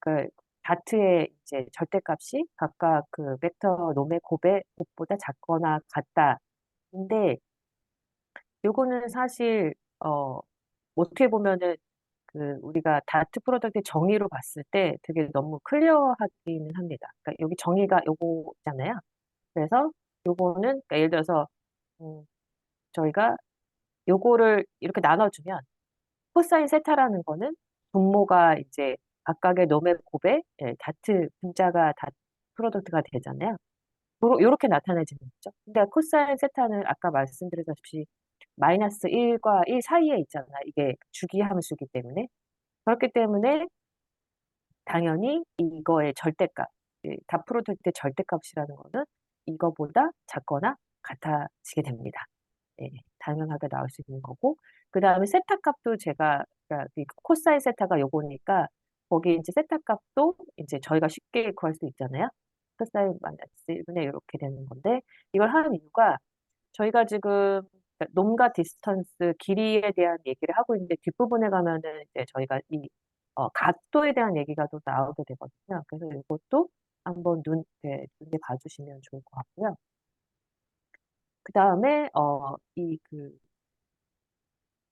그러니까 다트의 이제 절대값이 각각 그 벡터 놈의 곱보다 작거나 같다. 근데 요거는 사실 어떻게 보면은 그 우리가 다트 프로덕트 정의로 봤을 때 되게 너무 클리어하기는 합니다. 그러니까 여기 정의가 요거잖아요. 그래서 요거는 그러니까 예를 들어서 음, 저희가 요거를 이렇게 나눠주면 코사인 세타라는 거는 분모가 이제 각각의 놈의 곱에 다트 분자가 다 프로덕트가 되잖아요. 요렇게 나타내지는 거죠. 근데 코사인 세타는 아까 말씀드렸다시피 마이너스 1과 1 사이에 있잖아요. 이게 주기 함수이기 때문에. 그렇기 때문에 당연히 이거의 절대값, 다 프로덕트의 절대값이라는 거는 이거보다 작거나 같아지게 됩니다. 네, 당연하게 나올 수 있는 거고, 그 다음에 세타 값도 제가, 그러니까 이 코사인 세타가 요거니까, 거기 이제 세타 값도 이제 저희가 쉽게 구할 수 있잖아요. 코사인 마이너스 1분의 이렇게 되는 건데, 이걸 하는 이유가 저희가 지금 놈과 디스턴스, 길이에 대한 얘기를 하고 있는데, 뒷부분에 가면은 이제 저희가 각도에 대한 얘기가 또 나오게 되거든요. 그래서 이것도 한번 눈에 봐주시면 좋을 것 같고요. 그 다음에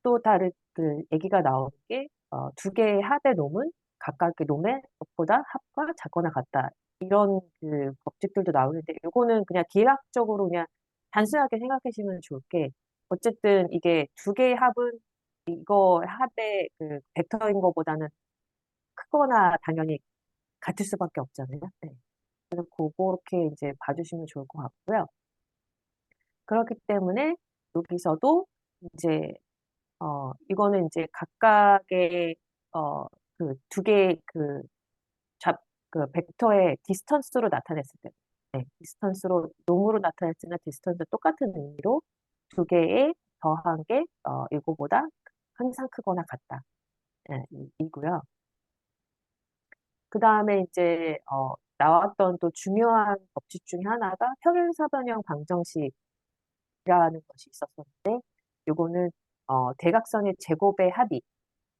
또 다른 그 얘기가 나오는 게 두 개의 합의 놈은 각각의 놈의 것보다 합과 작거나 같다. 이런 그 법칙들도 나오는데 이거는 그냥 기하학적으로 그냥 단순하게 생각하시면 좋을 게 어쨌든 이게 두 개의 합은 이거 합의 그 벡터인 것보다는 크거나 당연히 같을 수밖에 없잖아요. 네. 그래서 그렇게 이제 봐주시면 좋을 것 같고요. 그렇기 때문에 여기서도 이제 이거는 이제 각각의 그 두 개의 그 벡터의 디스턴스로 나타냈을 때, 네, 디스턴스로 놈으로 나타냈으나 디스턴스 똑같은 의미로 두 개의 더한 게 이거보다 항상 크거나 같다. 네, 이고요. 그 다음에 이제 나왔던 또 중요한 법칙 중에 하나가 평행사변형 방정식이라는 것이 있었었는데, 요거는 대각선의 제곱의 합이,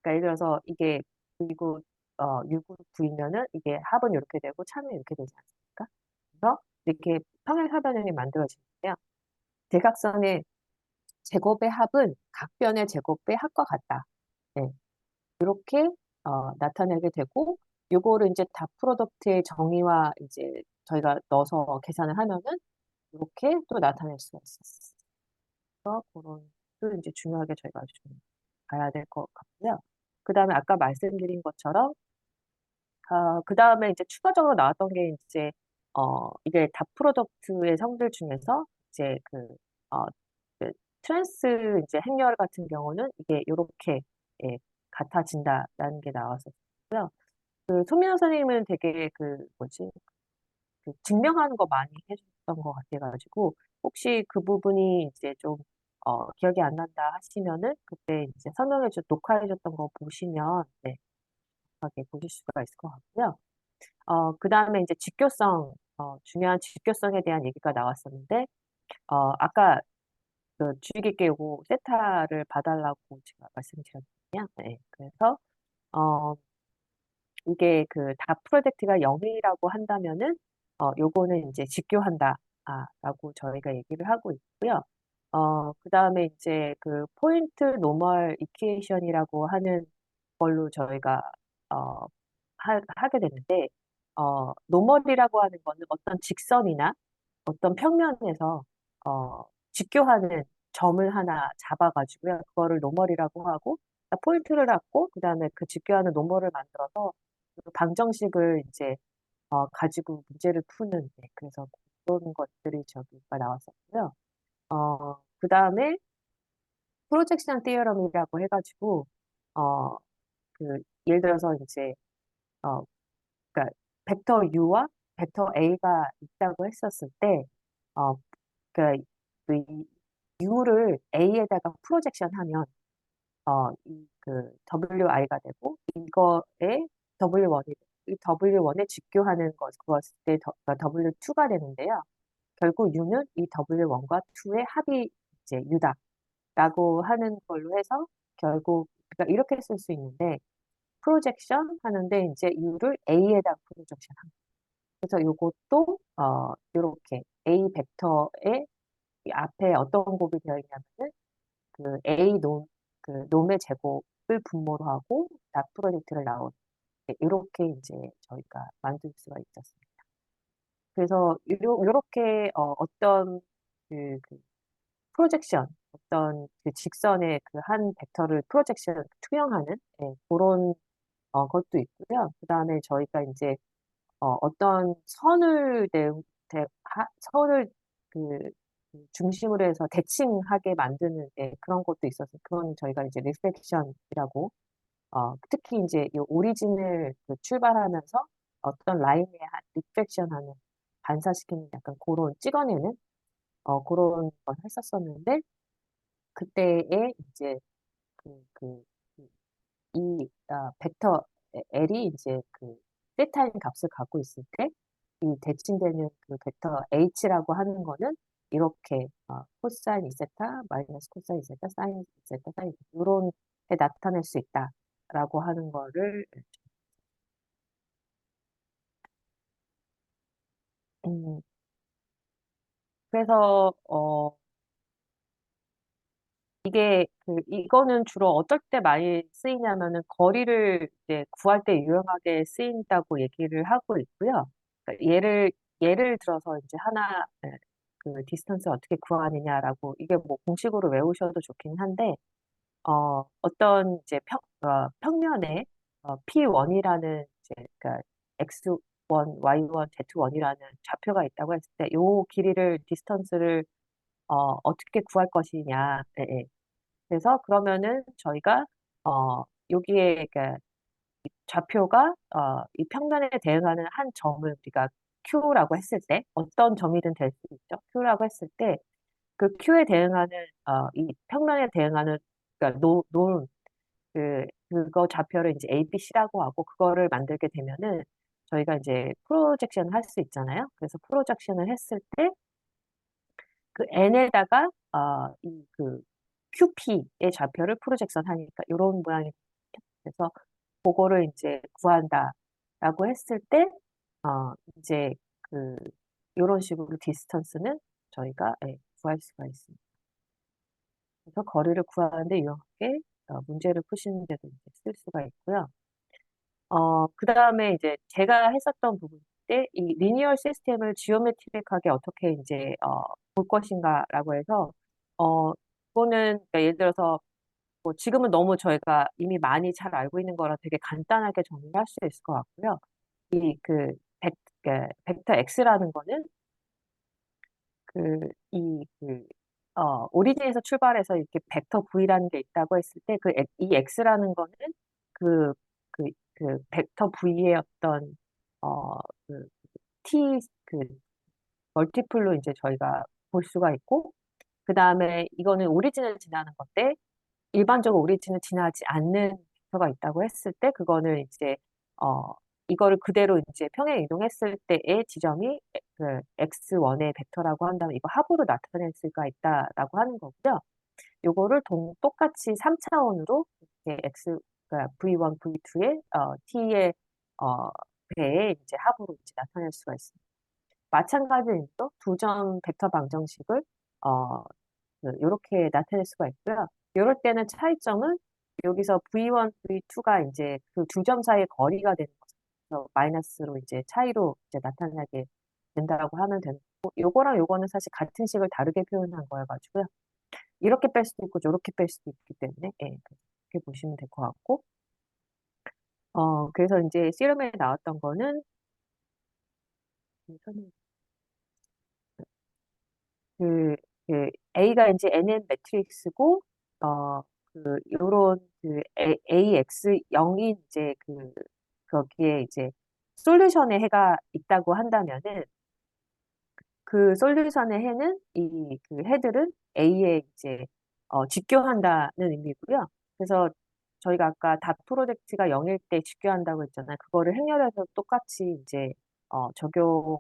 그러니까 예를 들어서 이게 그리고 6으로 구이면은 이게 합은 이렇게 되고 차는 이렇게 되지 않습니까? 그래서 이렇게 평행사변형이 만들어지는데요. 대각선의 제곱의 합은 각변의 제곱의 합과 같다. 네, 이렇게 나타내게 되고 요거를 이제 다 프로덕트의 정의와 이제 저희가 넣어서 계산을 하면은 이렇게 또 나타낼 수가 있었어요. 그래서 그런 또 이제 중요하게 저희가 좀 봐야 될 것 같고요. 그 다음에 아까 말씀드린 것처럼 그 다음에 이제 추가적으로 나왔던 게 이제 이게 다 프로덕트의 성질 중에서 이제 어, 그 트랜스 이제 행렬 같은 경우는 이게 이렇게 예, 같아진다라는 게 나왔었고요. 그 소민호 선생님은 되게 그 뭐지 그 증명하는 거 많이 해줬던 것 같아가지고 혹시 그 부분이 이제 좀 기억이 안 난다 하시면은 그때 이제 설명해줘 녹화해줬던 거 보시면 네, 하게 보실 수가 있을 것 같고요. 그 다음에 이제 직교성 중요한 직교성에 대한 얘기가 나왔었는데 아까 그 주의 깊게 요거 세타를 봐달라고 제가 말씀드렸거든요. 네, 그래서 어, 이게 그 다 프로젝트가 0이라고 한다면은 요거는 이제 직교한다 라고 저희가 얘기를 하고 있고요. 그다음에 이제 그 포인트 노멀 이퀘이션이라고 하는 걸로 저희가 어, 하게 되는데 노멀이라고 하는 거는 어떤 직선이나 어떤 평면에서 직교하는 점을 하나 잡아가지고요. 그거를 노멀이라고 하고 포인트를 잡고 그다음에 그 직교하는 노멀을 만들어서 그 방정식을 이제 가지고 문제를 푸는 네, 그래서 그런 것들이 저기가 나왔었고요. 그다음에 프로젝션 티어럼이라고 해가지고 어, 그 예를 들어서 이제 어, 그러니까 벡터 U와 벡터 A가 있다고 했었을 때 그러니까 그 U를 A에다가 프로젝션 하면 WI가 되고 이거에 W1이 이 W1에 직교하는 그것일 때 W2가 되는데요. 결국 U는 이 W1과 2의 합이 이제 U다라고 하는 걸로 해서 결국 그러니까 이렇게 쓸 수 있는데 프로젝션 하는데 이제 U를 A에다 프로젝션 합니다. 그래서 이것도 이렇게 A 벡터의 이 앞에 어떤 곱이 되어 있냐면은 그 A 놈의 제곱을 분모로 하고 납 프로젝트를 나온 이렇게 이제 저희가 만들 수가 있었습니다. 그래서 이렇게 어떤 그 프로젝션 어떤 그 직선의 그 한 벡터를 프로젝션 투영하는 예, 그런 것도 있고요. 그 다음에 저희가 이제 어떤 선을 그 중심으로 해서 대칭하게 만드는 예, 그런 것도 있어서 그건 저희가 이제 리플렉션이라고 특히 이제 이 오리진을 그 출발하면서 어떤 라인에 리플렉션하는 반사시키는 약간 그런 찍어내는 그런 걸 했었었는데 그때에 이제 그, 벡터 L이 이제 그 세타인 값을 갖고 있을 때 이 대칭되는 그 벡터 H라고 하는 거는 이렇게 코사인 이세타, 마이너스 코사인 이세타, 사인 이세타, 사인 이런 게 나타낼 수 있다라고 하는 거를 음, 그래서 이거는 주로 어떨 때 많이 쓰이냐면은 거리를 이제 구할 때 유용하게 쓰인다고 얘기를 하고 있고요. 그러니까 예를 들어서 이제 그 디스턴스 어떻게 구하느냐라고 이게 뭐 공식으로 외우셔도 좋긴 한데, 어떤 이제 평면에 P1이라는 이제 그러니까 X1, Y1, Z1이라는 좌표가 있다고 했을 때 요 길이를 디스턴스를 어떻게 구할 것이냐. 예, 예. 그래서 그러면은 저희가 여기에 그러니까 좌표가 이 평면에 대응하는 한 점을 우리가 Q라고 했을 때 어떤 점이든 될 수 있죠. Q라고 했을 때 그 Q에 대응하는 이 평면에 대응하는 그러니까 그거 좌표를 이제 ABC라고 하고 그거를 만들게 되면은 저희가 이제 프로젝션을 할 수 있잖아요. 그래서 프로젝션을 했을 때 그 n에다가 이 그 QP의 좌표를 프로젝션 하니까 이런 모양이 돼서 그거를 이제 구한다라고 했을 때 이제 그 이런 식으로 디스턴스는 저희가 구할 수가 있습니다. 그래서 거리를 구하는데 유용하게 문제를 푸시는 데도 이제 쓸 수가 있고요. 그 다음에 이제 제가 했었던 부분인데, 이 리니얼 시스템을 지오메트릭하게 어떻게 이제, 볼 것인가라고 해서, 그거는, 그러니까 예를 들어서, 뭐 지금은 너무 저희가 이미 많이 잘 알고 있는 거라 되게 간단하게 정리를 할 수 있을 것 같고요. 이 그, 벡터 X라는 거는 그, 오리진에서 출발해서 이렇게 벡터 V라는 게 있다고 했을 때, 이 X라는 거는 그, 그, 벡터 V의 어떤, 어, 그, T, 그, 멀티플로 이제 저희가 볼 수가 있고, 그 다음에 이거는 오리진을 지나는 건데, 일반적으로 오리진을 지나지 않는 벡터가 있다고 했을 때, 그거는 이제, 어, 이거를 그대로 이제 평행 이동했을 때의 지점이 그 x1의 벡터라고 한다면 이거 합으로 나타낼 수가 있다라고 하는 거고요. 요거를 똑같이 3차원으로 이렇게 그러니까 V1, V2의 t의 어, 배에 이제 합으로 이제 나타낼 수가 있습니다. 마찬가지로 두 점 벡터 방정식을 어, 이렇게 나타낼 수가 있고요. 이럴 때는 차이점은 여기서 V1, V2가 이제 그 두 점 사이의 거리가 되는 거죠. 그래서 마이너스로 이제 차이로 이제 나타나게 된다고 하면 되는 거고, 요거랑 요거는 사실 같은 식을 다르게 표현한 거여가지고요. 이렇게 뺄 수도 있고, 저렇게 뺄 수도 있기 때문에, 그렇게 보시면 될 것 같고, 그래서 이제 씨름에 나왔던 거는, 그, A가 이제 NN 매트릭스고, 요런 AX 0인 이제 거기에 이제 솔루션의 해가 있다고 한다면은, 그 솔루션의 해는 그 해들은 A에 이제 직교한다는 의미고요. 그래서 저희가 아까 닷 프로젝트가 0일 때 직교한다고 했잖아요. 그거를 행렬해서 똑같이 이제 적용을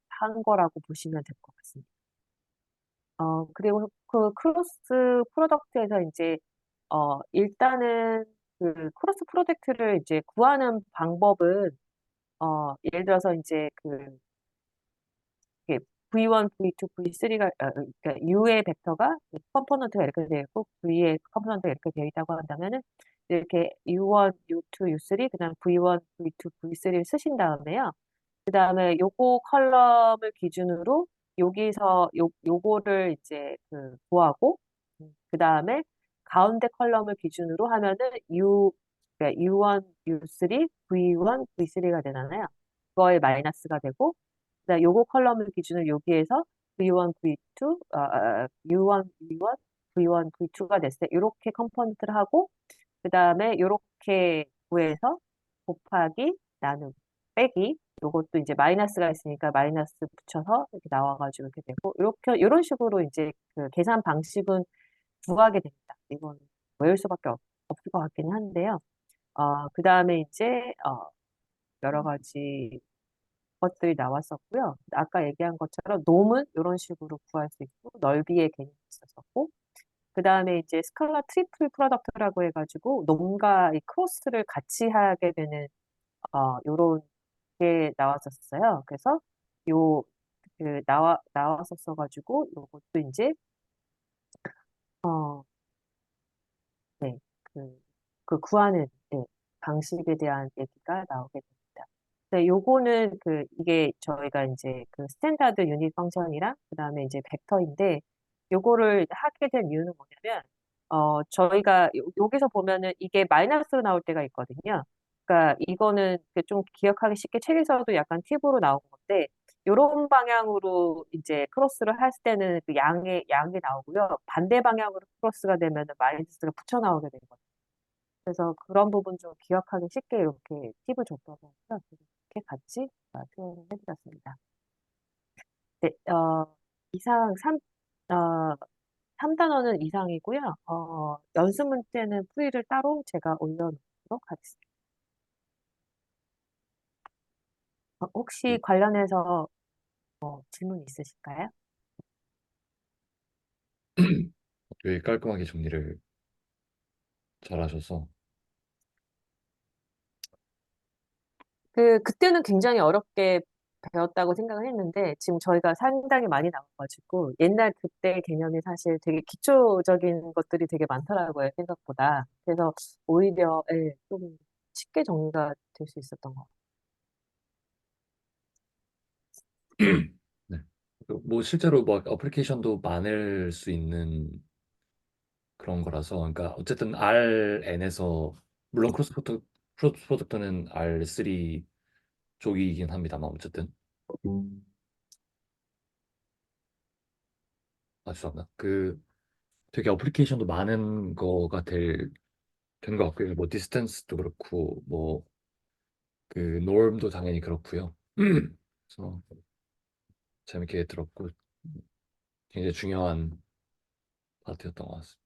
한 거라고 보시면 될 것 같습니다. 그리고 그 크로스 프로덕트에서 이제, 일단은 그 크로스 프로덕트를 이제 구하는 방법은, 예를 들어서 이제 이게 V1, V2, V3가, 그러니까 U의 벡터가 컴포넌트가 이렇게 되어 있고, V의 컴포넌트가 이렇게 되어 있다고 한다면은, 이렇게 U1, U2, U3, 그 다음 V1, V2, V3를 쓰신 다음에요. 그 다음에 요거 컬럼을 기준으로 여기서 요거를 이제 구하고, 그 다음에 가운데 컬럼을 기준으로 하면은 그러니까 U1, U3, V1, V3가 되잖아요. 그거에 마이너스가 되고, 그다음 요거 컬럼을 기준으로 여기에서 V1, V2, U1, V1, V1, V2가 됐을 때 이렇게 컴포넌트를 하고, 그 다음에 이렇게 구해서 곱하기 나누기 빼기 요것도 이제 마이너스가 있으니까 마이너스 붙여서 이렇게 나와가지고 이렇게 되고 이렇게 이런 식으로 이제 그 계산 방식은 구하게 됩니다. 이건 외울 수밖에 없을 것 같기는 한데요. 그 다음에 이제 여러 가지 것들이 나왔었고요. 아까 얘기한 것처럼 놈은 이런 식으로 구할 수 있고 넓이의 개념이 있었었고 그 다음에 이제 스칼라 트리플 프로덕트라고 해가지고 놈과 이 크로스를 같이 하게 되는 요런 게 나왔었어요. 그래서 요 나왔었어가지고 요것도 이제 그 구하는 예, 방식에 대한 얘기가 나오게 됩니다. 네, 요거는 이게 저희가 이제 그 스탠다드 유닛 펑션이랑 그다음에 이제 벡터인데 요거를 하게 된 이유는 뭐냐면 저희가 여기서 보면은 이게 마이너스로 나올 때가 있거든요. 그러니까 이거는 그좀 기억하기 쉽게 책에서도 약간 팁으로 나온 건데 요런 방향으로 이제 크로스를 할 때는 그 양이 나오고요. 반대 방향으로 크로스가 되면은 마이너스가 붙여 나오게 되거든요. 그래서 그런 부분 좀 기억하기 쉽게 이렇게 팁을 줬다고 해서 이렇게 같이 표현을 해드렸습니다. 네, 이상 3단원은 이상이고요. 연습 문제는 풀이를 따로 제가 올려놓도록 하겠습니다. 혹시 관련해서 질문 있으실까요? 되게 깔끔하게 정리를 잘하셔서. 그때는 굉장히 어렵게 배웠다고 생각을 했는데, 지금 저희가 상당히 많이 나와가지고, 옛날 그때 개념이 사실 되게 기초적인 것들이 되게 많더라고요, 생각보다. 그래서 오히려, 예, 좀 쉽게 정리가 될 수 있었던 것 같아요. 네. 뭐 실제로 뭐 어플리케이션도 많을 수 있는 그런 거라서, 그러니까 어쨌든 RN에서 물론 크로스 프로덕트는 R3 쪽이긴 합니다만 어쨌든 죄송합니다. 되게 어플리케이션도 많은 거가 된 것 같고요. 뭐 디스턴스도 그렇고 뭐 norm도 당연히 그렇고요. 그래서 재밌게 들었고 굉장히 중요한 파트였던 것 같습니다.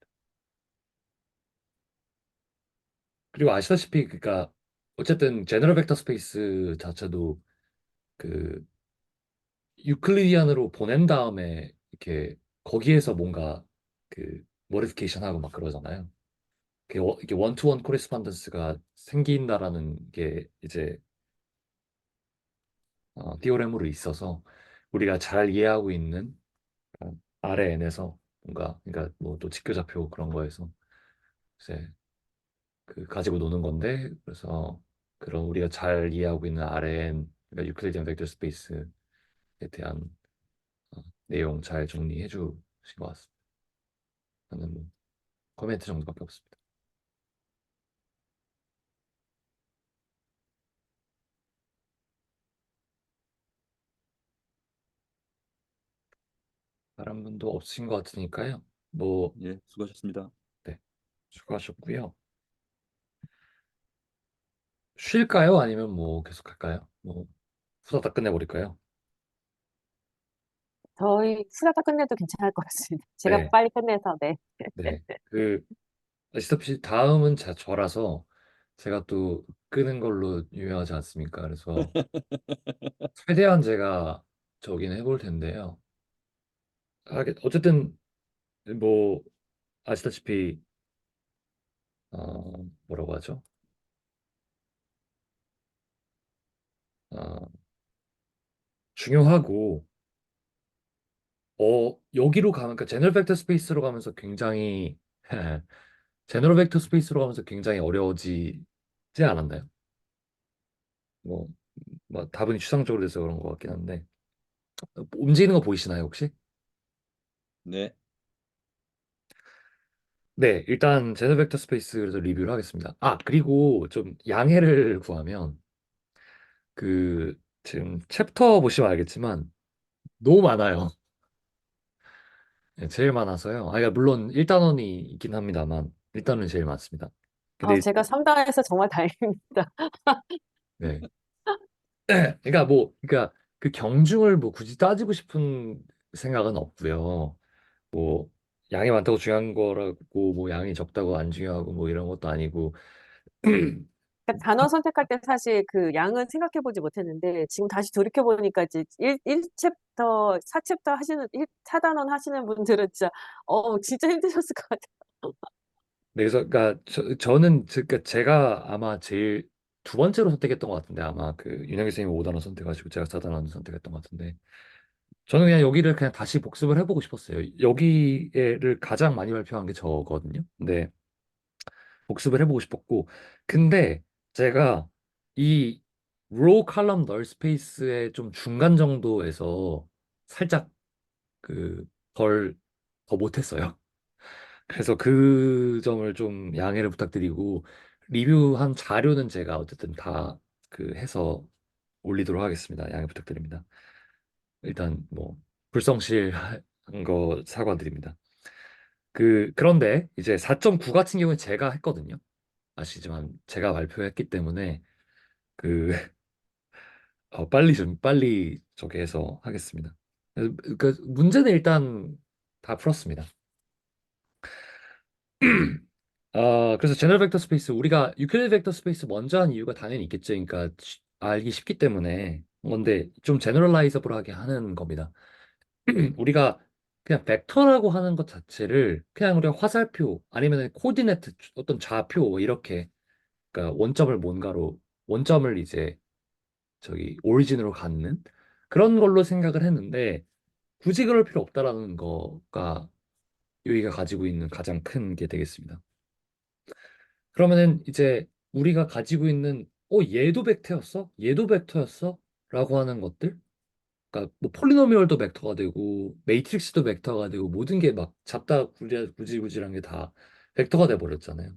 그리고 아시다시피 그러니까 어쨌든 제너럴 벡터 스페이스 자체도 그 유클리디안으로 보낸 다음에 이렇게 거기에서 뭔가 모디피케이션 하고 막 그러잖아요. 이게 원투원 코레스pondence가 생긴다라는 게 이제 디오렘으로 있어서 우리가 잘 이해하고 있는 아래 n에서 뭔가 그러니까 뭐 또 직교좌표 그런 거에서 이제 가지고 노는 건데 그래서 그런 우리가 잘 이해하고 있는 RN 그러니까 유클리디안 벡터 스페이스에 대한 내용 잘 정리해 주신 것 같습니다. 저는 뭐 코멘트 정도밖에 없습니다. 다른 분도 없으신 것 같으니까요. 뭐 예, 수고하셨습니다. 네, 수고하셨고요. 쉴까요? 아니면 뭐 계속 할까요? 뭐 후다닥 끝내버릴까요? 저희 후다닥 끝내도 괜찮을 것 같습니다. 제가 네, 빨리 끝내서, 네. 네. 아시다시피 다음은 저라서 제가 또 끄는 걸로 유명하지 않습니까? 그래서 최대한 제가 저긴 해볼 텐데요. 어쨌든 뭐 아시다시피 뭐라고 하죠? 어, 중요하고 여기로 가면 그러니까 제너럴 벡터 스페이스로 가면서 굉장히 제너럴 벡터 스페이스로 가면서 굉장히 어려워지지 않았나요? 뭐, 뭐 다분히 추상적으로 돼서 그런 것 같긴 한데 움직이는 거 보이시나요 혹시? 네, 네, 일단 제너 벡터 스페이스 그래서 리뷰를 하겠습니다. 그리고 좀 양해를 구하면 지금 챕터 보시면 알겠지만 너무 많아요. 네, 제일 많아서요. 그러니까 물론 1단원이 있긴 합니다만 1단원이 제일 많습니다. 근데 제가 3단에서 정말 다행입니다. 네. 그러니까 그러니까 그 경중을 뭐 굳이 따지고 싶은 생각은 없고요. 뭐 양이 많다고 중요한 거라고 뭐 양이 적다고 안 중요하고 뭐 이런 것도 아니고 그러니까 단어 선택할 때 사실 그 양은 생각해보지 못했는데 지금 다시 돌이켜보니까 이제 1챕터, 4챕터 하시는, 4단원 하시는 분들은 진짜 힘드셨을 것 같아요. 네, 그래서 그러니까 저는 그러니까 제가 아마 제일 두 번째로 선택했던 것 같은데 아마 윤영희 선생님이 5단원 선택하시고 제가 4단원 선택했던 것 같은데 저는 그냥 여기를 그냥 다시 복습을 해보고 싶었어요. 여기를 가장 많이 발표한 게 저거든요. 근데 복습을 해보고 싶었고, 근데 제가 이 row column null space의 좀 중간 정도에서 살짝 그 덜 더 못했어요. 그래서 그 점을 좀 양해를 부탁드리고, 리뷰한 자료는 제가 어쨌든 다 그 해서 올리도록 하겠습니다. 양해 부탁드립니다. 일단 뭐 불성실한 거 사과드립니다. 그런데 이제 4.9 같은 경우는 제가 했거든요. 아시지만 제가 발표했기 때문에 그 빨리 저기 해서 하겠습니다. 그 문제는 일단 다 풀었습니다. 그래서 제너럴 벡터 스페이스 우리가 유클리드 벡터 스페이스 먼저 한 이유가 당연히 있겠죠. 그러니까 알기 쉽기 때문에 건데 좀 제너럴라이저블하게 하는 겁니다. 우리가 그냥 벡터라고 하는 것 자체를 그냥 우리가 화살표 아니면 코디네이트 어떤 좌표 뭐 이렇게 그러니까 원점을 이제 저기 오리진으로 갖는 그런 걸로 생각을 했는데 굳이 그럴 필요 없다라는 거가 여기가 가지고 있는 가장 큰 게 되겠습니다. 그러면은 이제 우리가 가지고 있는 얘도 벡터였어? 얘도 벡터였어? 라고 하는 것들 그러니까 뭐 폴리노미얼도 벡터가 되고 매트릭스도 벡터가 되고 모든 게 막 잡다 구질구질한 게 다 벡터가 돼 버렸잖아요.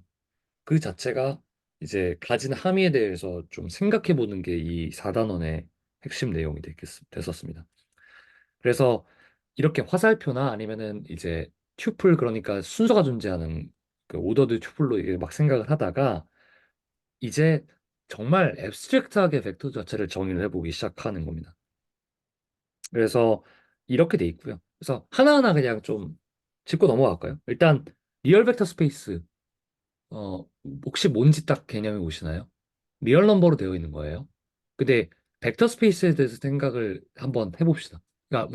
그 자체가 이제 가진 함의에 대해서 좀 생각해 보는 게 이 4단원의 핵심 내용이 됐었습니다. 그래서 이렇게 화살표나 아니면은 이제 튜플 그러니까 순서가 존재하는 그 오더드 튜플로 이게 막 생각을 하다가 이제 정말 앱스트랙트하게 벡터 자체를 정의를 해보기 시작하는 겁니다. 그래서 이렇게 돼 있고요. 그래서 하나하나 그냥 좀 짚고 넘어갈까요? 일단 리얼 벡터 스페이스 어 혹시 뭔지 딱 개념이 오시나요? 리얼 넘버로 되어 있는 거예요. 근데 벡터 스페이스에 대해서 생각을 한번 해봅시다. 그러니까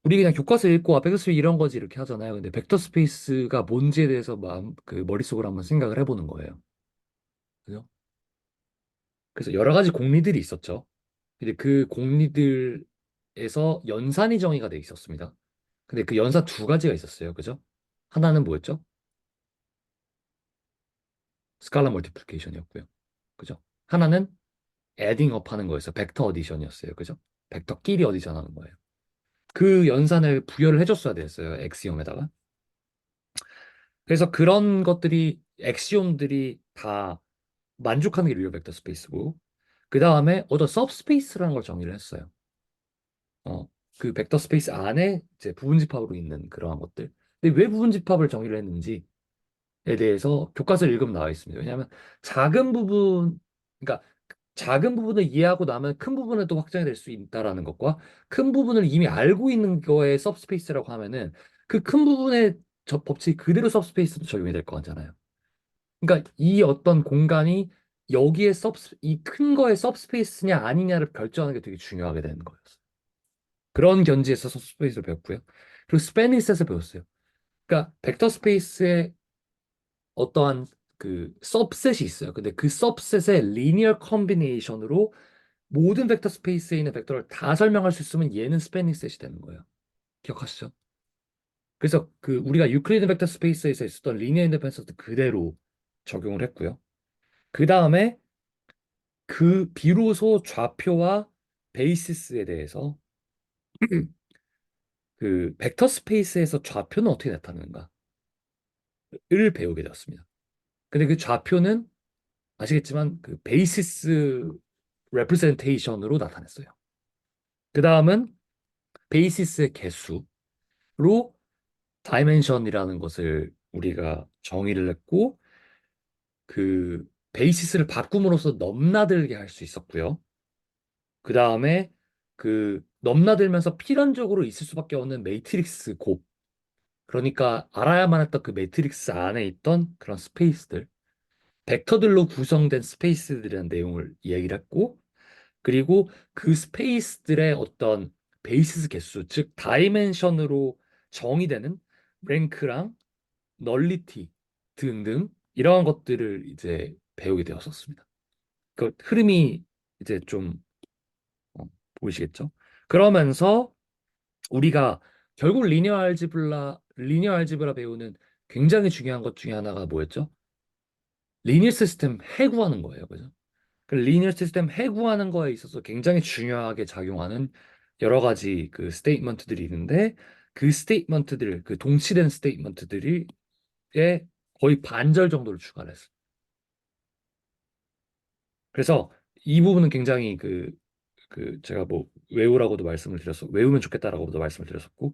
우리 그냥 교과서 읽고 벡터 스페이스 이런 거지 이렇게 하잖아요. 근데 벡터 스페이스가 뭔지에 대해서 그 머릿속으로 한번 생각을 해보는 거예요. 그죠? 그래서 여러 가지 공리들이 있었죠. 근데 그 공리들에서 연산이 정의가 돼 있었습니다. 근데 그 연산 두 가지가 있었어요. 그죠? 하나는 뭐였죠? 스칼라 멀티플리케이션이었고요. 그죠? 하나는 애딩 업 하는 거였어요. 벡터 어디션이었어요. 그죠? 벡터끼리 어디션 하는 거예요. 그 연산을 부여를 해줬어야 됐어요. 엑시옴에다가. 그래서 그런 것들이 엑시옴들이 다 만족하는 게 리얼 벡터 스페이스고 그 다음에 어떤 서브스페이스라는 걸 정의를 했어요. 어, 그 벡터 스페이스 안에 이제 부분집합으로 있는 그러한 것들. 근데 왜 부분집합을 정의를 했는지에 대해서 교과서를 읽으면 나와 있습니다. 왜냐하면 작은 부분, 그러니까 작은 부분을 이해하고 나면 큰 부분은 또 확장이 될 수 있다라는 것과 큰 부분을 이미 알고 있는 거에 서브스페이스라고 하면은 그 큰 부분의 저 법칙이 그대로 서브스페이스도 적용이 될 거잖아요. 그러니까 이 어떤 공간이 여기에 이 큰 거의 서브스페이스냐 아니냐를 결정하는 게 되게 중요하게 되는 거였어요. 그런 견지에서 서브스페이스를 배웠고요. 그리고 스페니스에서 배웠어요. 그러니까 벡터 스페이스에 어떠한 그 서브셋이 있어요. 근데 그 서브셋의 리니어 컨비네이션으로 모든 벡터 스페이스에 있는 벡터를 다 설명할 수 있으면 얘는 스패닝 셋이 되는 거예요. 기억하시죠? 그래서 그 우리가 유클리드 벡터 스페이스에서 있었던 리니어 인디펜던스 그대로 적용을 했고요. 그 다음에 그 비로소 좌표와 베이시스에 대해서 그 벡터 스페이스에서 좌표는 어떻게 나타나는가를 배우게 되었습니다. 근데 그 좌표는 아시겠지만 그 베이시스 레프레젠테이션으로 나타냈어요. 그 다음은 베이시스의 개수로 다이멘션이라는 것을 우리가 정의를 했고 그 베이시스를 바꿈으로써 넘나들게 할 수 있었고요. 그 다음에 그 넘나들면서 필연적으로 있을 수밖에 없는 매트릭스 곱 그러니까 알아야만 했던 그 매트릭스 안에 있던 그런 스페이스들 벡터들로 구성된 스페이스들이라는 내용을 얘기를 했고 그리고 그 스페이스들의 어떤 베이시스 개수 즉 다이멘션으로 정의되는 랭크랑 널리티 등등 이러한 것들을 이제 배우게 되었었습니다. 그 흐름이 이제 좀 보이시겠죠? 그러면서 우리가 결국 리니어 알지브라 배우는 굉장히 중요한 것 중에 하나가 뭐였죠? 리니어 시스템 해구하는 거예요. 그죠? 그 리니어 시스템 해구하는 거에 있어서 굉장히 중요하게 작용하는 여러 가지 그 스테이트먼트들이 있는데 그 스테이트먼트들, 그 동치된 스테이트먼트들이 에 거의 반절 정도를 추가를 했어요. 그래서 이 부분은 굉장히 제가 뭐 외우라고도 말씀을 드렸었고 외우면 좋겠다라고도 말씀을 드렸었고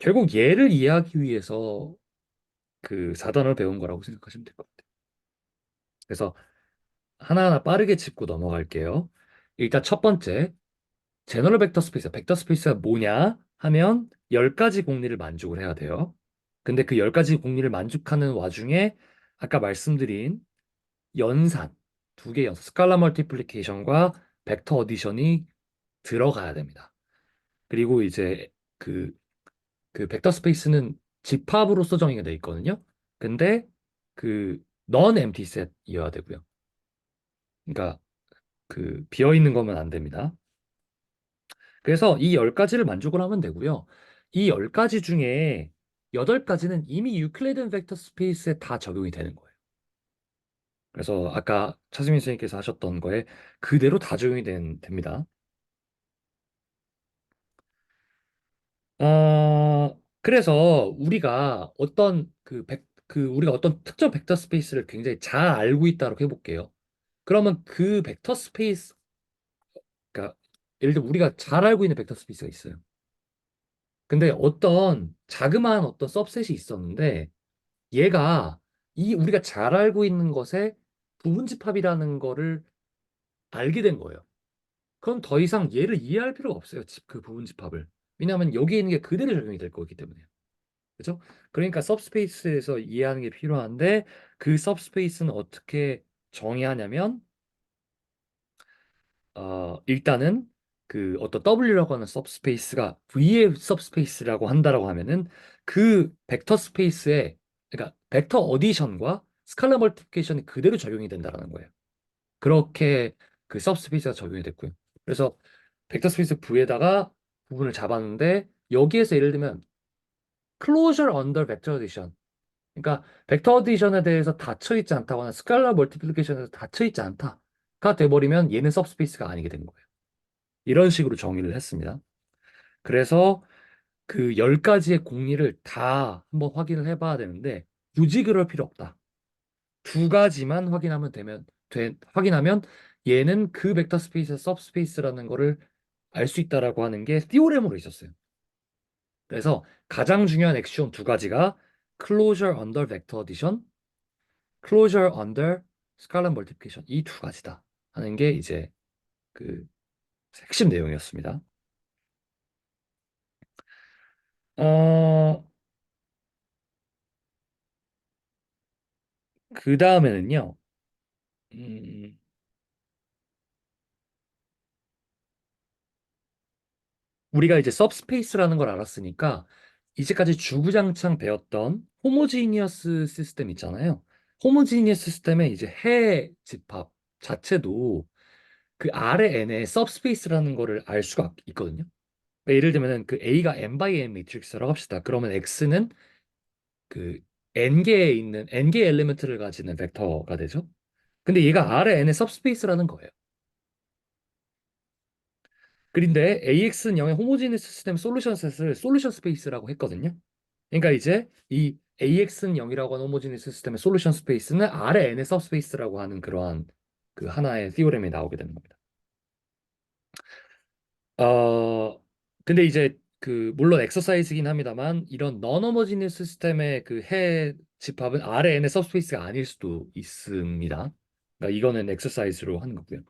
결국 얘를 이해하기 위해서 그 4단어를 배운 거라고 생각하시면 될 것 같아요. 그래서 하나하나 빠르게 짚고 넘어갈게요. 일단 첫 번째, 제너럴 벡터 스페이스. 벡터 스페이스가 뭐냐 하면 10가지 공리를 만족을 해야 돼요. 근데 그 10가지 공리를 만족하는 와중에 아까 말씀드린 연산, 두 개 연산, 스칼라 멀티플리케이션과 벡터 어디션이 들어가야 됩니다. 그리고 이제 그, 그 벡터 스페이스는 집합으로서 정의가 돼 있거든요. 근데 그 non empty set이어야 되고요. 그러니까 그 비어 있는 거면 안 됩니다. 그래서 이 10가지를 만족을 하면 되고요. 이 10가지 중에 8가지는 이미 유클리드 벡터 스페이스에 다 적용이 되는 거예요. 그래서 아까 차수민 선생님께서 하셨던 거에 그대로 다 적용이 됩니다. 그래서 우리가 어떤 특정 벡터 스페이스를 굉장히 잘 알고 있다고 해볼게요. 그러면 그 벡터 스페이스, 그러니까 예를 들어 우리가 잘 알고 있는 벡터 스페이스가 있어요. 근데 어떤 자그마한 어떤 서브셋이 있었는데 얘가 이 우리가 잘 알고 있는 것의 부분집합이라는 거를 알게 된 거예요. 그럼 더 이상 얘를 이해할 필요가 없어요. 그 부분집합을. 왜냐하면 여기에 있는 게 그대로 적용이 될 거기 때문에. 그죠? 그러니까 सब스페이스에서 이해하는 게 필요한데 그 सब스페이스는 어떻게 정의하냐면 일단은 그 어떤 W라고 하는 सब스페이스가 V의 सब스페이스라고 한다라고 하면은 그 벡터 스페이스에 그러니까 벡터 어디션과 스칼라 멀티플리케이션이 그대로 적용이 된다라는 거예요. 그렇게 그 सब스페이스가 적용이 됐고요. 그래서 벡터 스페이스 V에다가 부분을 잡았는데 여기에서 예를 들면 closure under vector addition 그러니까 벡터 어디션에 대해서 닫혀 있지 않다거나 스칼라 멀티플리케이션에서 닫혀 있지 않다가 돼버리면 얘는 सब스페이스가 아니게 된 거예요. 이런 식으로 정의를 했습니다. 그래서 그 10가지의 공리를 다 한번 확인을 해봐야 되는데 굳이 그럴 필요 없다. 두 가지만 확인하면 얘는 그 벡터 스페이스의 सब스페이스라는 거를 알 수 있다라고 하는 게 티오렘으로 있었어요. 그래서 가장 중요한 액션 두 가지가 closure under vector addition, closure under scalar multiplication 이 두 가지다 하는 게 이제 그 핵심 내용이었습니다. 어, 그 다음에는요. 음, 우리가 이제 सब스페이스라는 걸 알았으니까 이제까지 주구장창 배웠던 호모지니어스 시스템 있잖아요. 호모지니어스 시스템의 이제 해 집합 자체도 그 아래 n의 सब스페이스라는 거를 알 수가 있거든요. 그러니까 예를 들면은 그 A가 n by n 매트릭스라고 합시다. 그러면 X는 그 n개 엘리먼트를 가지는 벡터가 되죠. 근데 얘가 아래 n의 सब스페이스라는 거예요. 그런데 AX는 0의 호모지니스 시스템 솔루션 셋을 솔루션 스페이스라고 했거든요. 그러니까 이제 이 AX는 0이라고 하는 호모지니스 시스템의 솔루션 스페이스는 아래 n의 सब스페이스라고 하는 그러한 그 하나의 티오렘이 나오게 되는 겁니다. 어, 근데 이제 그 물론 엑서사이즈긴 합니다만 이런 non homogeneous 시스템의 그 해 집합은 아래 n의 सब스페이스가 아닐 수도 있습니다. 그러니까 이거는 엑서사이즈로 하는 거고요.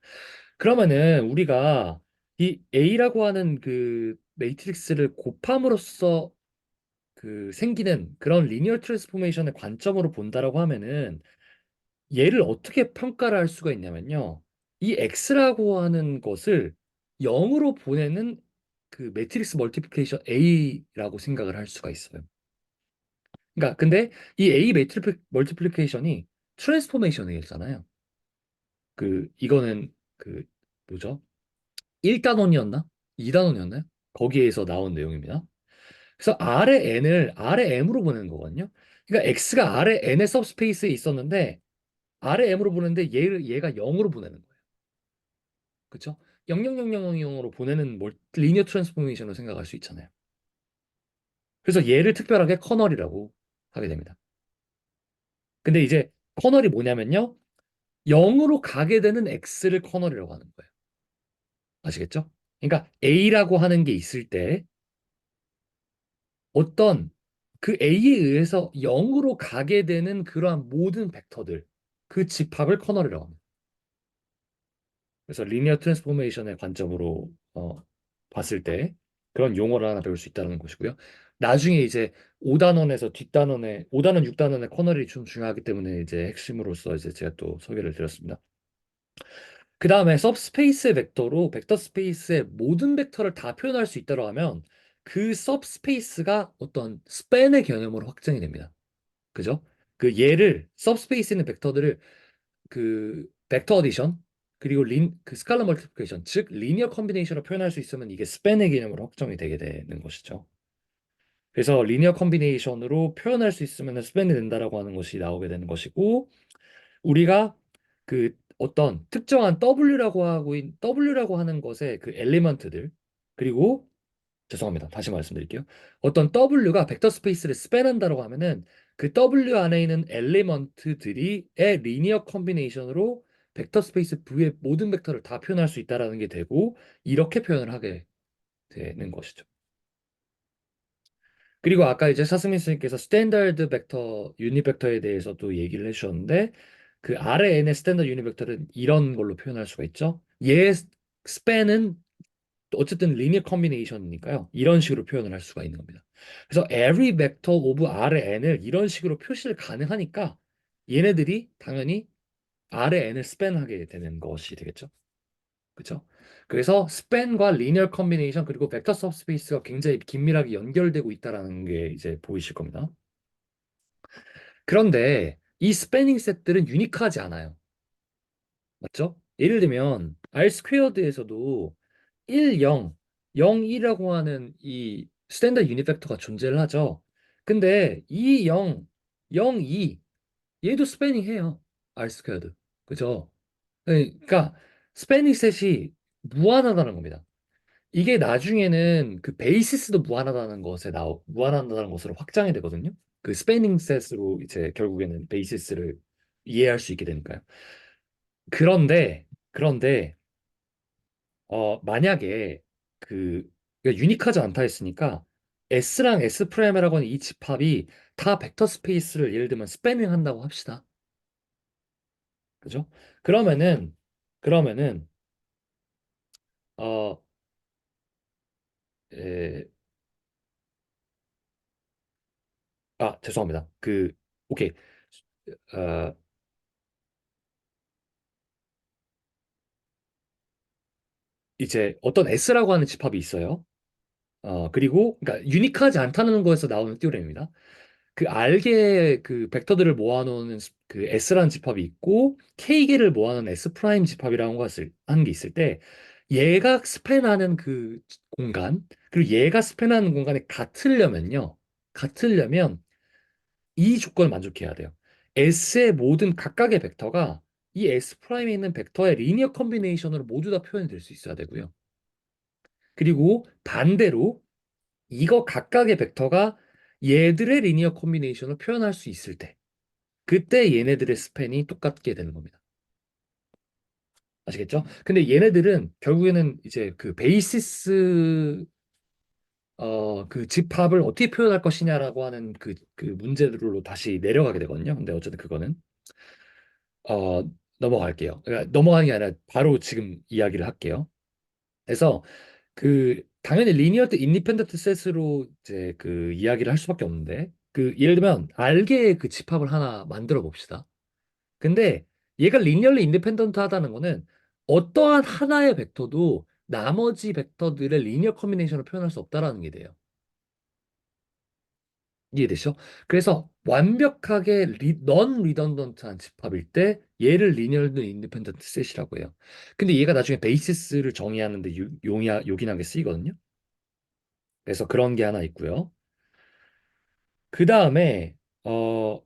그러면은 우리가 이 A라고 하는 그 매트릭스를 곱함으로써 그 생기는 그런 리니어 트랜스포메이션의 관점으로 본다라고 하면은 얘를 어떻게 평가를 할 수가 있냐면요. 이 X라고 하는 것을 0으로 보내는 그 매트릭스 멀티플리케이션 A라고 생각을 할 수가 있어요. 그러니까 근데 이 A 멀티플리케이션이 트랜스포메이션이잖아요. 그 이거는 그 뭐죠? 1단원이었나? 2단원이었나요? 거기에서 나온 내용입니다. 그래서 아래 n을 아래 m으로 보내는 거거든요. 그러니까 x가 아래 n의 सब스페이스에 있었는데 RM으로 보내는데 얘가 0으로 보내는 거예요. 그쵸? 00000으로 보내는 리니어 트랜스포메이션으로 생각할 수 있잖아요. 그래서 얘를 특별하게 커널이라고 하게 됩니다. 근데 이제 커널이 뭐냐면요. 0으로 가게 되는 X를 커널이라고 하는 거예요. 아시겠죠? 그러니까 A라고 하는 게 있을 때 어떤 그 A에 의해서 0으로 가게 되는 그러한 모든 벡터들, 그 집합을 커널이라고 합니다. 그래서 리니어 트랜스포메이션의 관점으로 봤을 때 그런 용어를 하나 배울 수 있다는 것이고요. 나중에 이제 5단원에서 뒷단원에 5단원, 6단원의 커널이 좀 중요하기 때문에 이제 핵심으로서 이제 제가 또 소개를 드렸습니다. 그 다음에 सब스페이스의 벡터로 벡터 스페이스의 모든 벡터를 다 표현할 수 있다고 하면 그 सब스페이스가 어떤 스팬의 개념으로 확정이 됩니다. 그죠? 그 얘를 सब스페이스에 있는 벡터들을 그 벡터 어디션 그리고 그 스칼라 멀티플리케이션 즉 리니어 컨비네이션으로 표현할 수 있으면 이게 스팬의 개념으로 확정이 되게 되는 것이죠. 그래서 리니어 컨비네이션으로 표현할 수 있으면 스팬이 된다라고 하는 것이 나오게 되는 것이고 우리가 그 어떤 특정한 W라고 하는 것의 그 엘리먼트들 그리고 죄송합니다. 다시 말씀드릴게요. 어떤 W가 벡터 스페이스를 스팬한다고 하면은 그 W 안에 있는 엘리먼트들이의 리니어 컨비네이션으로 벡터 스페이스 V의 모든 벡터를 다 표현할 수 있다라는 게 되고 이렇게 표현을 하게 되는 것이죠. 그리고 아까 이제 차승민 선생님께서 스탠다드 벡터, 유닛 벡터에 대해서도 얘기를 해주셨는데 그 아래 n의 스탠다드 유닛 벡터는 이런 걸로 표현할 수가 있죠. 얘 스팬은 어쨌든 리니어 컨비네이션이니까요. 이런 식으로 표현을 할 수가 있는 겁니다. 그래서 every vector of R의 n을 이런 식으로 표시를 가능하니까 얘네들이 당연히 R의 n을 스팬하게 되는 것이 되겠죠. 그렇죠? 그래서 스팬과 리니어 컨비네이션 그리고 벡터 सब스페이스가 굉장히 긴밀하게 연결되고 있다라는 게 이제 보이실 겁니다. 그런데 이 스패닝 셋들은 유니크하지 않아요. 맞죠? 예를 들면 R 스퀘어드에서도 1, 0, 0, 1이라고 하는 이 스탠다드 유닛 벡터가 존재를 하죠. 근데 2, 0, 0, 2 얘도 스패닝 해요. R 스퀘어드. 그죠? 그러니까 스패닝 셋이 무한하다는 겁니다. 이게 나중에는 그 베이시스도 무한하다는 것으로 확장이 되거든요. 그 스패닝 셋으로 이제 결국에는 베이시스를 이해할 수 있게 되니까요. 그런데 만약에 그 그러니까 유니크하지 않다 했으니까 S랑 S 프라임이라고 하는 이 집합이 다 벡터 스페이스를 예를 들면 스패닝 한다고 합시다. 그죠? 그러면은 어 에, 죄송합니다. 오케이. 어 이제 어떤 S라고 하는 집합이 있어요. 그리고 그러니까 유니크하지 않다는 거에서 나오는 띠오렘입니다. 그 R개 그 벡터들을 모아놓은 그 S라는 집합이 있고 K개를 모아놓은 S 프라임 집합이라는 것을 하는 게 있을 때 얘가 스팬하는 그 공간 그리고 얘가 스팬하는 공간이 같으려면 이 조건을 만족해야 돼요. S의 모든 각각의 벡터가 이 S 프라임에 있는 벡터의 리니어 컨비네이션으로 모두 다 표현이 될 수 있어야 되고요. 그리고 반대로 이거 각각의 벡터가 얘들의 리니어 컨비네이션을 표현할 수 있을 때 그때 얘네들의 스팬이 똑같게 되는 겁니다. 아시겠죠? 근데 얘네들은 결국에는 이제 그 베이시스 그 집합을 어떻게 표현할 것이냐라고 하는 그 문제들로 다시 내려가게 되거든요. 근데 어쨌든 그거는 어 넘어갈게요. 그러니까 넘어가는 게 아니라 바로 지금 이야기를 할게요. 그래서 당연히 리니어드 인디펜던트 셋으로 이제 그 이야기를 할 수밖에 없는데 그 예를 들면 알게의 그 집합을 하나 만들어 봅시다. 근데 얘가 리니얼리 인디펜던트 하다는 거는 어떠한 하나의 벡터도 나머지 벡터들의 리니어 커뮤니케이션을 표현할 수 없다라는 게 돼요. 이해되시죠? 그래서 완벽하게 넌 리던던트한 집합일 때 얘를 리니얼 인디펜던트 셋이라고 해요. 근데 얘가 나중에 베이시스를 정의하는데 요긴하게 쓰이거든요. 그래서 그런 게 하나 있고요. 그 다음에 어,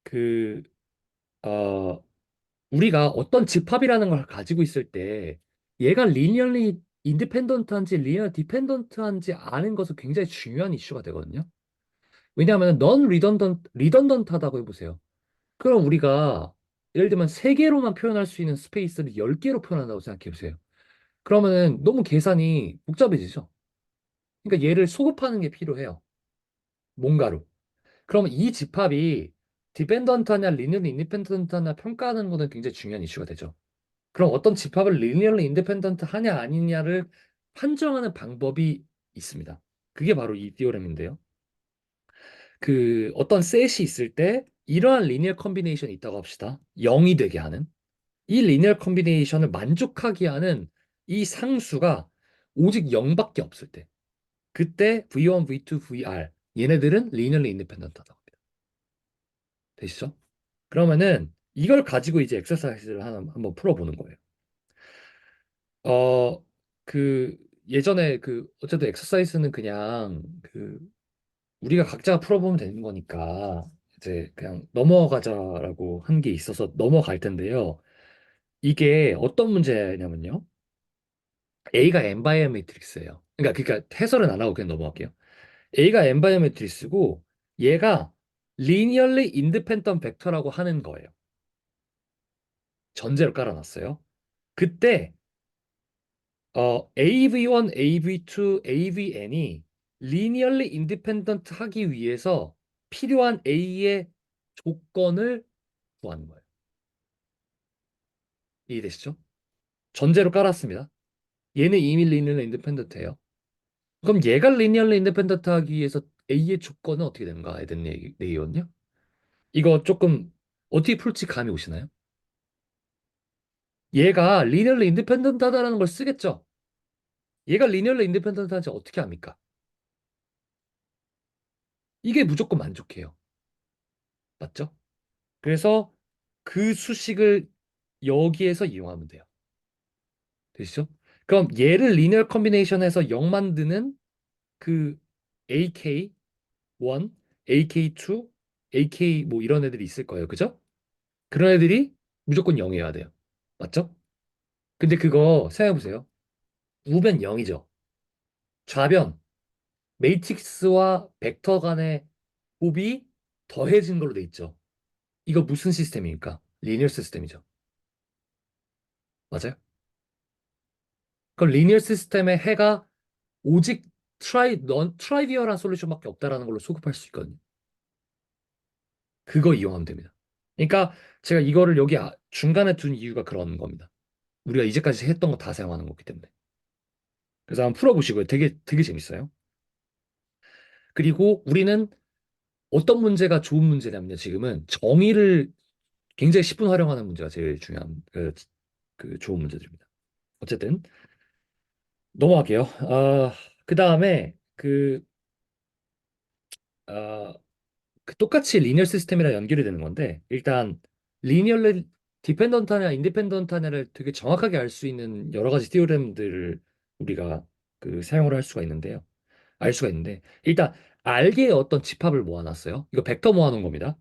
그, 어, 우리가 어떤 집합이라는 걸 가지고 있을 때 얘가 리니얼리 인디펜던트한지 리니얼 디펜던트한지 아는 것은 굉장히 중요한 이슈가 되거든요. 왜냐하면 넌 리던던트하다고 해보세요. 그럼 우리가 예를 들면 세 개로만 표현할 수 있는 스페이스를 10개로 표현한다고 생각해 보세요. 그러면은 너무 계산이 복잡해지죠. 그러니까 얘를 소급하는 게 필요해요. 뭔가로. 그러면 이 집합이 디펜던트하냐 리니얼리 인디펜던트하냐 평가하는 거는 굉장히 중요한 이슈가 되죠. 그럼 어떤 집합을 리니얼리 인디펜던트 하냐 아니냐를 판정하는 방법이 있습니다. 그게 바로 이 디오렘인데요. 그 어떤 셋이 있을 때 이러한 리니어 컨비네이션이 있다고 합시다. 0이 되게 하는 이 리니어 컨비네이션을 만족하게 하는 이 상수가 오직 0밖에 없을 때 그때 V1, V2, VR 얘네들은 리니얼리 인디펜던트하다고 합니다. 되시죠? 그러면은 이걸 가지고 이제 엑서사이즈를 한번 풀어보는 거예요. 어, 그 예전에 그 어쨌든 엑서사이즈는 그냥 그 우리가 각자 풀어보면 되는 거니까 이제 그냥 넘어가자라고 한 게 있어서 넘어갈 텐데요. 이게 어떤 문제냐면요. A가 n바이어 매트릭스예요. 그러니까 해설은 안 하고 그냥 넘어갈게요. A가 n바이어 매트릭스고 얘가 linearly independent 벡터라고 하는 거예요. 전제로 깔아놨어요. 그때 AV1, AV2, AVN이 linearly independent 하기 위해서 필요한 A의 조건을 구하는 거예요. 이해되시죠? 전제로 깔았습니다. 얘는 이미 linearly independent예요. 그럼 얘가 linearly independent 하기 위해서 A의 조건은 어떻게 되는가에 대한 얘기거든요. 이거 조금 어떻게 풀지 감이 오시나요? 얘가 linearly independent 하다라는 걸 쓰겠죠? 얘가 linearly independent 한지 어떻게 합니까? 이게 무조건 만족해요. 맞죠? 그래서 그 수식을 여기에서 이용하면 돼요. 되시죠? 그럼 얘를 리니어 컨비네이션해서 0 만드는 그 AK1, AK2, AK 뭐 이런 애들이 있을 거예요. 그죠? 그런 애들이 무조건 0이어야 돼요. 맞죠? 근데 그거 생각해 보세요. 우변 0이죠. 좌변 매트릭스와 벡터 간의 곱이 더해진 걸로 돼 있죠. 이거 무슨 시스템입니까? 리니어 시스템이죠. 맞아요? 그럼 리니어 시스템의 해가 오직 트라이비얼한 솔루션밖에 없다라는 걸로 소급할 수 있거든요. 그거 이용하면 됩니다. 그러니까 제가 이거를 여기 중간에 둔 이유가 그런 겁니다. 우리가 이제까지 했던 거 다 사용하는 거기 때문에. 그래서 한번 풀어보시고요. 되게 재밌어요. 그리고 우리는 어떤 문제가 좋은 문제냐면요. 지금은 정의를 굉장히 10분 활용하는 문제가 제일 중요한 그 좋은 문제들입니다. 어쨌든 넘어갈게요. 그 다음에 아, 그 똑같이 리니어 시스템이랑 연결이 되는 건데 일단 리니얼리 디펜던트하냐 인디펜던트하냐를 되게 정확하게 알 수 있는 여러 가지 티오렘들을 우리가 그 사용을 할 수가 있는데요. 알 수가 있는데 일단 알게의 어떤 집합을 모아놨어요. 이거 벡터 모아놓은 겁니다.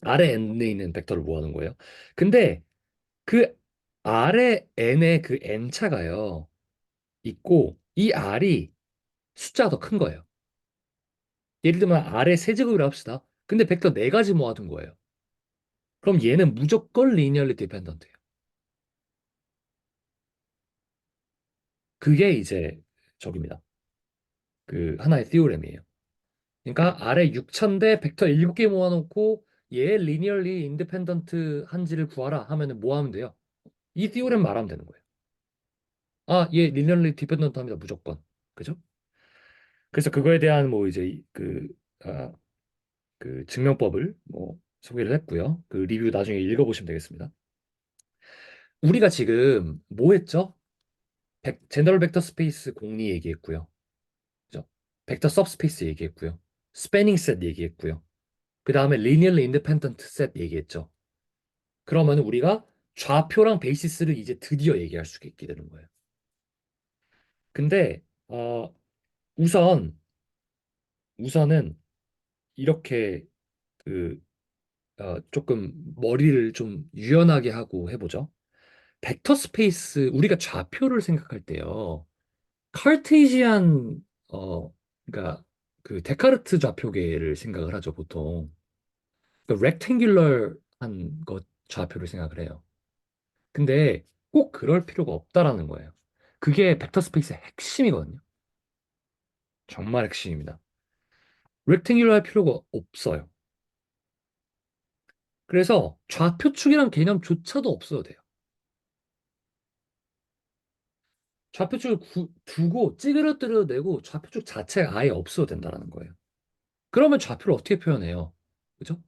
아래 n에 있는 벡터를 모아놓은 거예요. 근데 그 아래 n의 그 n 차가요 있고 이 r이 숫자가 더 큰 거예요. 예를 들면 아래 세제곱이라 합시다. 근데 벡터 네 가지 모아둔 거예요. 그럼 얘는 무조건 리니얼리 디펜던트예요. 그게 이제 저깁니다. 그 하나의 티오렘이에요. 그러니까 아래 6천대 벡터 7개 모아놓고 얘 리니얼리 인디펜던트 한지를 구하라 하면은 뭐 하면 돼요? 이 티오렘 말하면 되는 거예요. 아, 얘 리니얼리 디펜던트 합니다. 무조건. 그죠? 그래서 그거에 대한 뭐 이제 아, 그 증명법을 뭐 소개를 했고요. 그 리뷰 나중에 읽어보시면 되겠습니다. 우리가 지금 뭐 했죠? 제너럴 벡터 스페이스 공리 얘기했고요. 그죠? 벡터 सब스페이스 얘기했고요. 스패닝 셋 얘기했고요. 그 다음에 리니얼리 인디펜던트 셋 얘기했죠. 그러면 우리가 좌표랑 베이시스를 이제 드디어 얘기할 수 있게 되는 거예요. 근데 우선은 이렇게 그 조금 머리를 좀 유연하게 하고 해보죠. 벡터 스페이스, 우리가 좌표를 생각할 때요. 카르테시안, 그러니까 그 데카르트 좌표계를 생각을 하죠, 보통. 그러니까 렉탱귤러한 것 좌표를 생각을 해요. 근데 꼭 그럴 필요가 없다라는 거예요. 그게 벡터 스페이스의 핵심이거든요. 정말 핵심입니다. 렉탱귤러 할 필요가 없어요. 그래서 좌표축이란 개념조차도 없어도 돼요. 좌표축을 두고 찌그러뜨려내고 좌표축 자체가 아예 없어도 된다는 거예요. 그러면 좌표를 어떻게 표현해요? 그죠?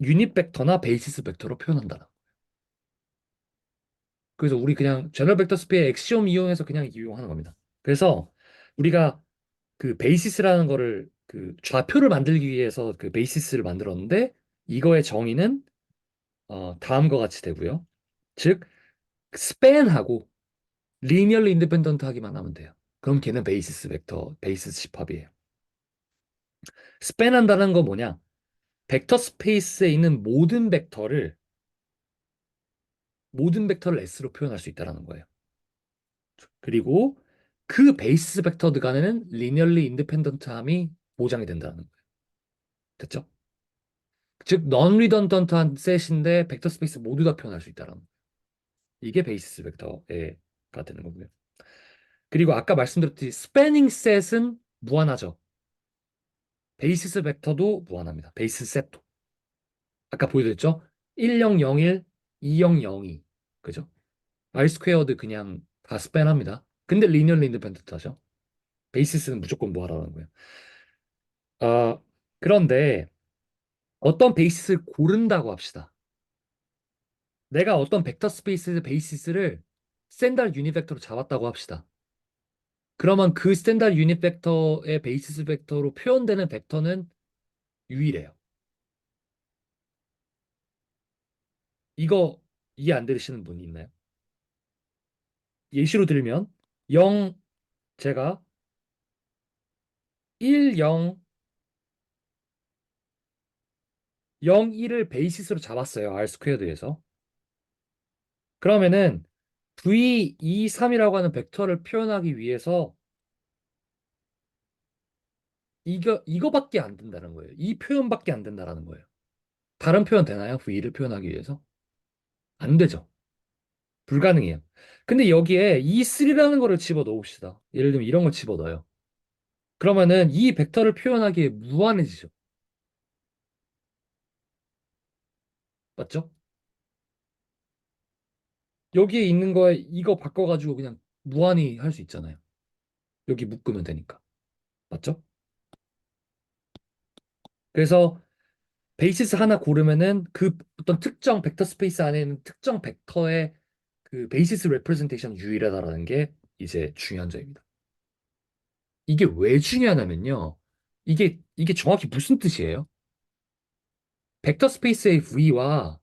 유닛 벡터나 베이시스 벡터로 표현한다. 그래서 우리 그냥 제너럴 벡터 스페이스 엑시옴 이용해서 그냥 이용하는 겁니다. 그래서 우리가 그 베이시스라는 거를 그 좌표를 만들기 위해서 그 베이시스를 만들었는데 이거의 정의는 다음과 같이 되고요. 즉 스팬하고 리니얼리 인디펜던트 하기만 하면 돼요. 그럼 걔는 베이시스 벡터, 베이시스 집합이에요. 스팬한다는 건 뭐냐? 벡터 스페이스에 있는 모든 벡터를 S로 표현할 수 있다는 거예요. 그리고 그 베이스 벡터 간에는 리니얼리 인디펜던트함이 보장이 된다는 거예요. 됐죠? 즉, 넌 리던던트한 셋인데 벡터 스페이스 모두 다 표현할 수 있다는 거예요. 이게 베이시스 벡터가 되는 거고요. 그리고 아까 말씀드렸듯이 스패닝 셋은 무한하죠. 베이시스 벡터도 무한합니다. 베이시스 셋도. 아까 보여드렸죠? 1001, 2002. 그죠? R 스퀘어드 그냥 다 스팬합니다. 근데 리니얼리 인디펜던트 하죠. 베이시스는 무조건 무한하라는 거예요. 아, 그런데 어떤 베이시스를 고른다고 합시다. 내가 어떤 벡터 스페이스의 베이시스를 스탠다드 유닛 벡터로 잡았다고 합시다. 그러면 그 스탠다드 유닛 벡터의 베이시스 벡터로 표현되는 벡터는 유일해요. 이거 이해 안 되시는 분이 있나요? 예시로 들면 0 제가 1, 0, 0, 1을 베이시스로 잡았어요. R 스퀘어드에서. 그러면은 V, 2, 3이라고 하는 벡터를 표현하기 위해서 이거밖에 안 된다는 거예요. 이 표현밖에 안 된다라는 거예요. 다른 표현 되나요? V를 표현하기 위해서? 안 되죠. 불가능해요. 근데 여기에 E3라는 거를 집어 넣읍시다. 예를 들면 이런 걸 집어 넣어요. 그러면은 이 벡터를 표현하기에 무한해지죠. 맞죠? 여기에 있는 거에 이거 바꿔가지고 그냥 무한히 할 수 있잖아요. 여기 묶으면 되니까. 맞죠? 그래서 베이시스 하나 고르면은 그 어떤 특정 벡터 스페이스 안에 있는 특정 벡터의 그 베이시스 레프레젠테이션 유일하다라는 게 이제 중요한 점입니다. 이게 왜 중요하냐면요. 이게 정확히 무슨 뜻이에요? 벡터 스페이스의 V와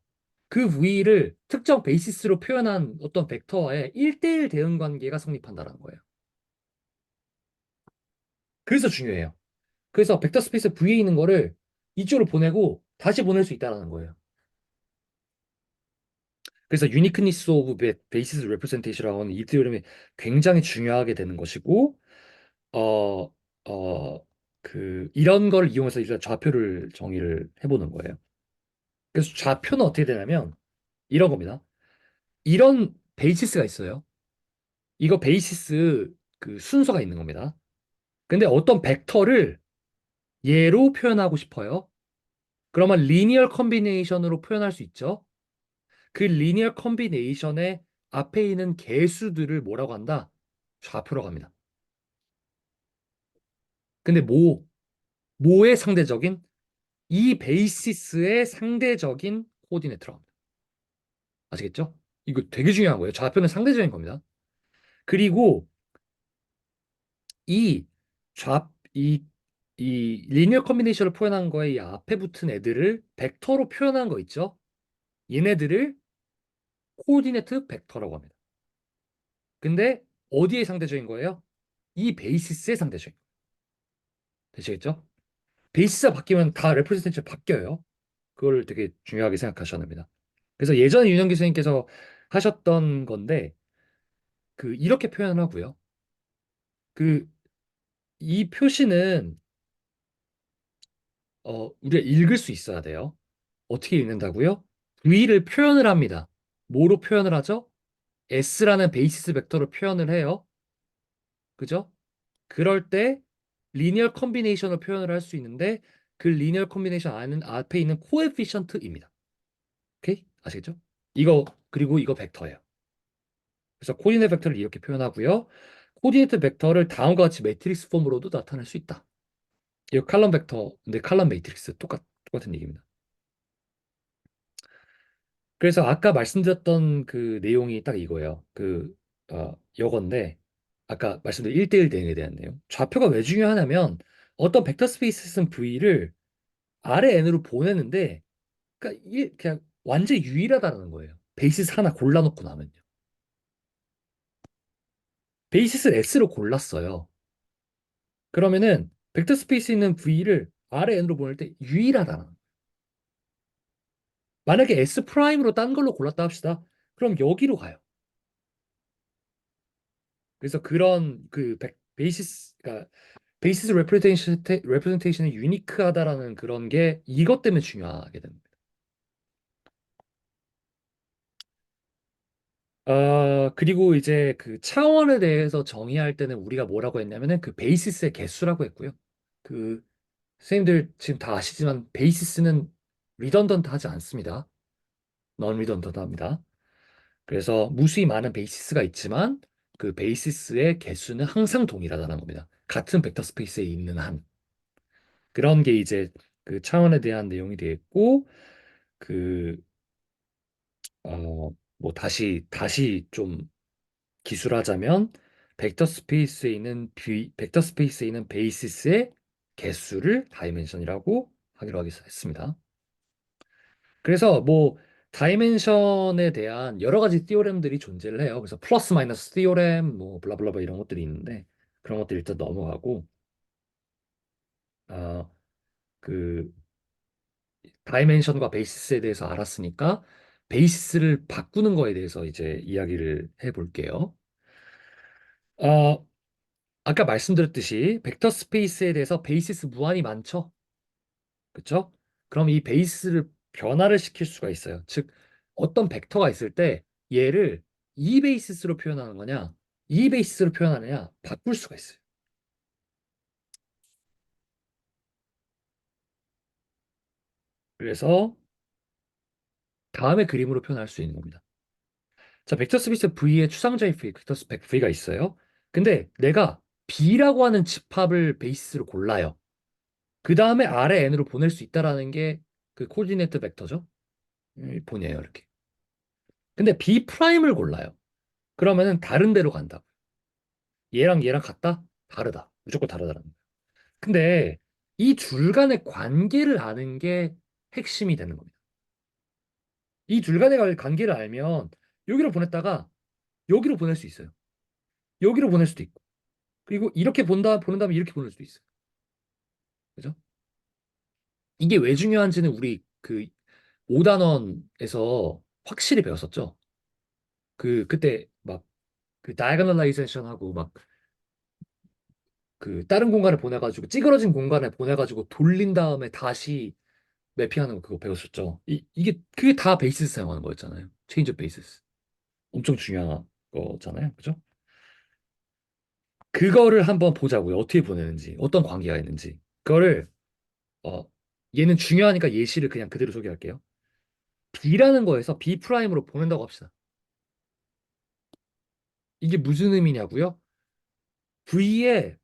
그 V를 특정 베이시스로 표현한 어떤 벡터와의 1대1 대응 관계가 성립한다는 거예요. 그래서 중요해요. 그래서 벡터 스페이스 V에 있는 거를 이쪽으로 보내고 다시 보낼 수 있다는 거예요. 그래서 유니크니스 오브 베이시스 레프레젠테이션이라고 하는 이 테오렘이 굉장히 중요하게 되는 것이고 어, 이런 걸 이용해서 일단 좌표를 정의를 해보는 거예요. 그래서 좌표는 어떻게 되냐면 이런 겁니다. 이런 베이시스가 있어요. 이거 베이시스 그 순서가 있는 겁니다. 근데 어떤 벡터를 얘로 표현하고 싶어요. 그러면 리니얼 컨비네이션으로 표현할 수 있죠. 그 리니얼 컨비네이션의 앞에 있는 개수들을 뭐라고 한다? 좌표라고 합니다. 근데 모의 상대적인 이 베이시스의 상대적인 코디네이터라고 합니다. 아시겠죠? 이거 되게 중요한 거예요. 좌표는 상대적인 겁니다. 그리고 이 좌, 이 리니어 컨비네이션을 표현한 거에 이 앞에 붙은 애들을 벡터로 표현한 거 있죠? 얘네들을 코디네이트 벡터라고 합니다. 근데 어디에 상대적인 거예요? 이 베이시스의 상대적인 거예요. 되시겠죠? 베이시스가 바뀌면 다 레프레젠테이션 바뀌어요. 그걸 되게 중요하게 생각하셔야 됩니다. 그래서 예전에 윤영기 선생님께서 하셨던 건데 그 이렇게 표현을 하고요. 그 이 표시는 우리가 읽을 수 있어야 돼요. 어떻게 읽는다고요? V를 표현을 합니다. 뭐로 표현을 하죠? S라는 베이시스 벡터로 표현을 해요. 그죠? 그럴 때 리니어 컨비네이션을 표현을 할 수 있는데 그 리니어 컨비네이션 안은 앞에 있는 코에피션트입니다. 오케이? 아시겠죠? 이거 그리고 이거 벡터예요. 그래서 코디네이트 벡터를 이렇게 표현하고요. 코디네이트 벡터를 다음과 같이 매트릭스 폼으로도 나타낼 수 있다. 이거 칼럼 벡터, 근데 칼럼 매트릭스 똑같은 얘기입니다. 그래서 아까 말씀드렸던 그 내용이 딱 이거예요. 요건데 아까 말씀드린 1대1 대응에 대한 내용. 좌표가 왜 중요하냐면 어떤 벡터 스페이스는 V를 아래 N으로 보내는데 그러니까 이게 그냥 완전히 유일하다는 거예요. 베이시스 하나 골라놓고 나면요. 베이시스를 S로 골랐어요. 그러면은 벡터 스페이스에 있는 V를 아래 N으로 보낼 때 유일하다는 거예요. 만약에 S 프라임으로 딴 걸로 골랐다 합시다. 그럼 여기로 가요. 그래서 그런 그러니까 베이시스 레프레젠테이션이 유니크하다라는 그런 게 이것 때문에 중요하게 됩니다. 그리고 이제 그 차원에 대해서 정의할 때는 우리가 뭐라고 했냐면은 그 베이시스의 개수라고 했고요. 그 선생님들 지금 다 아시지만 베이시스는 리던던트하지 않습니다. 넌 리던던트합니다. 그래서 무수히 많은 베이시스가 있지만 그 베이시스의 개수는 항상 동일하다는 겁니다. 같은 벡터 스페이스에 있는 한. 그런 게 이제 그 차원에 대한 내용이 되겠고 그 뭐 다시 좀 기술하자면 벡터 스페이스에 있는 베이시스의 개수를 다이멘션이라고 하기로 했습니다. 그래서 뭐 다이멘션에 대한 여러 가지 티오렘들이 존재를 해요. 그래서 플러스 마이너스 티오렘 뭐 블라블라블라 이런 것들이 있는데 그런 것들 일단 넘어가고 어, 그 다이멘션과 베이시스에 대해서 알았으니까 베이시스를 바꾸는 거에 대해서 이제 이야기를 해볼게요. 어, 아까 말씀드렸듯이 벡터 스페이스에 대해서 베이시스 무한히 많죠? 그쵸? 그럼 이 베이스를 변화를 시킬 수가 있어요. 즉, 어떤 벡터가 있을 때 얘를 이 베이시스로 표현하는 거냐, 이 베이시스로 표현하느냐 바꿀 수가 있어요. 그래서 다음에 그림으로 표현할 수 있는 겁니다. 자, 벡터 스페이스 V의 추상적인 벡터 스페이스 V가 있어요. 근데 내가 B라고 하는 집합을 베이스로 골라요. 그 다음에 아래 N으로 보낼 수 있다라는 게 그 코디네이트 벡터죠. 보내요, 이렇게. 근데 B 프라임을 골라요. 그러면은 다른 데로 간다. 얘랑 얘랑 같다? 다르다. 무조건 다르다는 거예요. 근데 이 둘 간의 관계를 아는 게 핵심이 되는 겁니다. 이 둘 간의 관계를 알면 여기로 보냈다가 여기로 보낼 수 있어요. 여기로 보낼 수도 있고. 그리고 이렇게 보낸 다음에 이렇게 보낼 수도 있어요. 그죠? 이게 왜 중요한지는 우리 그 5단원에서 확실히 배웠었죠. 그때 막 그 다이아고널라이제이션 하고 막 그 다른 공간에 보내가지고 찌그러진 공간에 보내가지고 돌린 다음에 다시 매핑하는 거 그거 배웠었죠. 이게 그게 다 베이시스 사용하는 거였잖아요. 체인지 오브 베이시스. 엄청 중요한 거잖아요. 그죠? 그거를 한번 보자고요. 어떻게 보내는지, 어떤 관계가 있는지. 그거를 어 얘는 중요하니까 예시를 그냥 그대로 소개할게요. B라는 거에서 B 프라임으로 보낸다고 합시다. 이게 무슨 의미냐고요? V의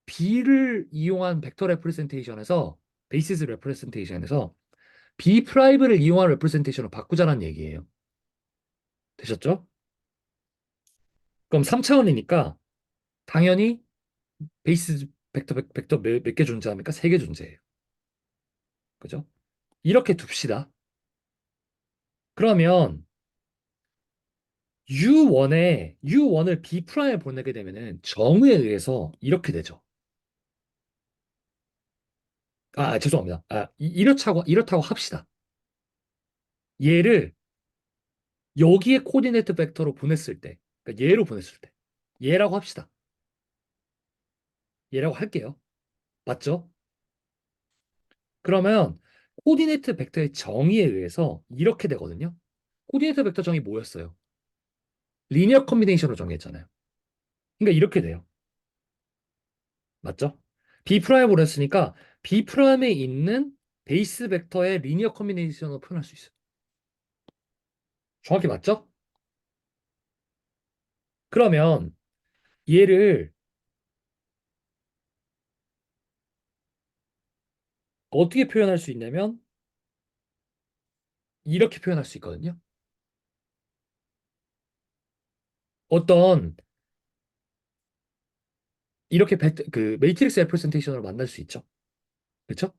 B를 이용한 벡터 레프레센테이션에서 베이시스 레프레센테이션에서 B 프라임을 이용한 레프레센테이션을 바꾸자는 얘기예요. 되셨죠? 그럼 3차원이니까 당연히 베이스 벡터 몇 개 존재합니까? 3개 존재해요. 그죠? 이렇게 둡시다. 그러면 U1을 B 프라임에 보내게 되면은 정의에 의해서 이렇게 되죠. 죄송합니다. 이렇다고 합시다. 얘를 여기에 코디네이트 벡터로 보냈을 때, 그러니까 얘로 보냈을 때, 얘라고 합시다. 얘라고 할게요. 맞죠? 그러면 코디네이트 벡터의 정의에 의해서 이렇게 되거든요. 코디네이트 벡터 정의 뭐였어요? 리니어 컨비네이션으로 정의했잖아요. 그러니까 이렇게 돼요. 맞죠? B'으로 했으니까 B'에 있는 베이스 벡터의 리니어 컨비네이션으로 표현할 수 있어요. 정확히 맞죠? 그러면 얘를 어떻게 표현할 수 있냐면 이렇게 표현할 수 있거든요. 어떤 이렇게 그 매트릭스 레프레젠테이션으로 만날 수 있죠. 그렇죠?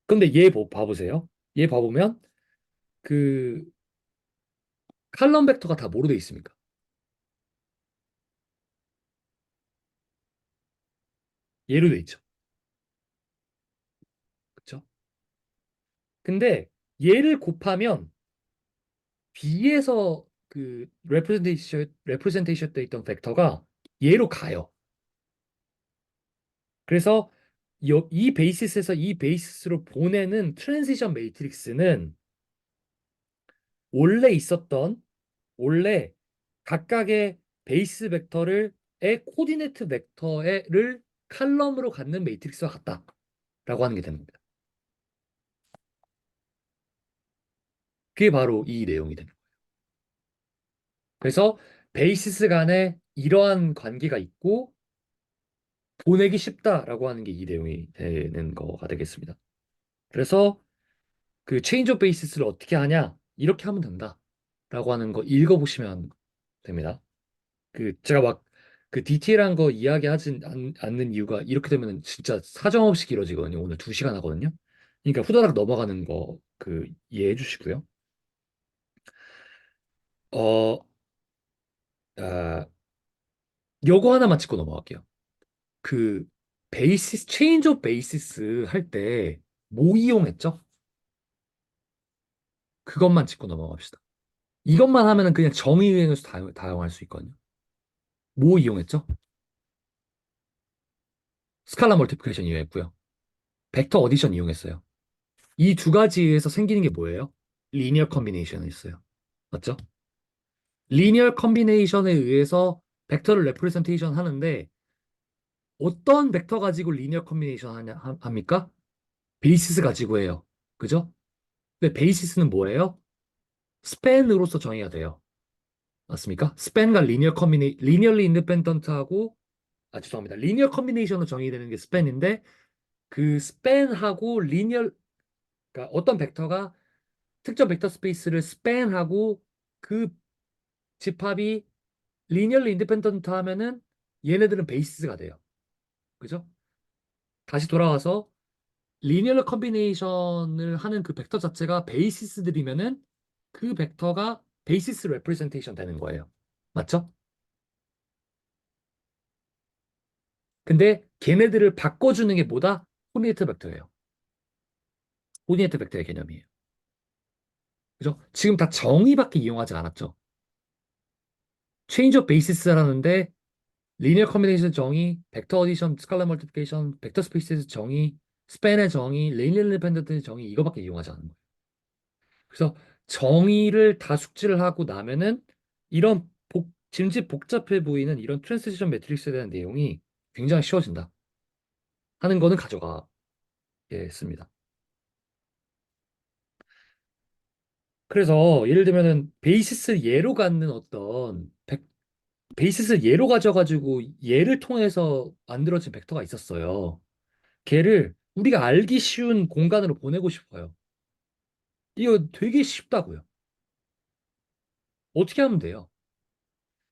근데 얘 봐보세요. 얘 봐보면 그 칼럼 벡터가 다 뭐로 돼 있습니까? 얘로 돼 있죠. 그렇죠? 근데 얘를 곱하면 B에서 그 레프레젠테이션 돼 있던 벡터가 얘로 가요. 그래서 이 베이시스에서 이 베이시스로 보내는 트랜지션 매트릭스는 원래 있었던 원래 각각의 베이스 벡터를 의 코디네이트 벡터를 칼럼으로 갖는 매트릭스와 같다라고 하는 게 됩니다. 그게 바로 이 내용이 됩니다. 그래서 베이시스 간에 이러한 관계가 있고 보내기 쉽다라고 하는 게 이 내용이 되는 거가 되겠습니다. 그래서 그 체인지 오브 베이시스를 어떻게 하냐? 이렇게 하면 된다라고 하는 거 읽어보시면 됩니다. 그 제가 막 그 디테일한 거 이야기하지 않는 이유가 이렇게 되면 진짜 사정없이 길어지거든요. 오늘 2시간 하거든요. 그러니까 후다닥 넘어가는 거 그 이해해 주시고요. 어, 아, 요거 하나만 짚고 넘어갈게요. 그 베이시스 체인지 오브 베이시스 할 때 뭐 이용했죠? 그것만 짚고 넘어갑시다. 이것만 하면은 그냥 정의 유행에서 다 이용할 수 있거든요. 뭐 이용했죠? 스칼라 멀티플리케이션 이용했고요. 벡터 어디션 이용했어요. 이 두 가지에서 생기는 게 뭐예요? 리니어 컨비네이션이 있어요. 맞죠? 리니어 컨비네이션에 의해서 벡터를 레프레젠테이션 하는데 어떤 벡터 가지고 리니어 컨비네이션 합니까? 베이시스 가지고 해요. 그죠? 근데 베이시스는 뭐예요? 스팬으로서 정의가 돼요. 맞습니까? 스팬과 리니얼리 인디펜던트하고 죄송합니다. 리니어 컨비네이션으로 정의되는 게 스팬인데 그 스팬하고 그러니까 어떤 벡터가 특정 벡터 스페이스를 스팬하고 그 집합이 리니얼리 인디펜던트 하면은 얘네들은 베이스가 돼요. 그죠? 다시 돌아와서 리니얼 컨비네이션을 하는 그 벡터 자체가 베이시스들이면은 그 벡터가 베이시스 레프레젠테이션 되는 거예요. 맞죠? 근데 걔네들을 바꿔주는 게 뭐다? 코디네이트 벡터예요. 코디네이트 벡터의 개념이에요. 그죠? 지금 다 정의밖에 이용하지 않았죠. 체인지 오브 베이시스라는데 리니어 컨비네이션 정의, 벡터 어디션, 스칼라 멀티플리케이션, 벡터 스페이스에서 정의, 스팬의 정의, 리니어 인디펜던트 정의 이거밖에 이용하지 않는 거예요. 그래서 정의를 다 숙지를 하고 나면은 이런 짐짓 복잡해 보이는 이런 트랜지션 매트릭스에 대한 내용이 굉장히 쉬워진다 하는 거는 가져가겠습니다. 그래서 예를 들면은 베이시스 예로 갖는 베이시스 예로 가져가지고 얘를 통해서 만들어진 벡터가 있었어요. 걔를 우리가 알기 쉬운 공간으로 보내고 싶어요. 이거 되게 쉽다고요. 어떻게 하면 돼요?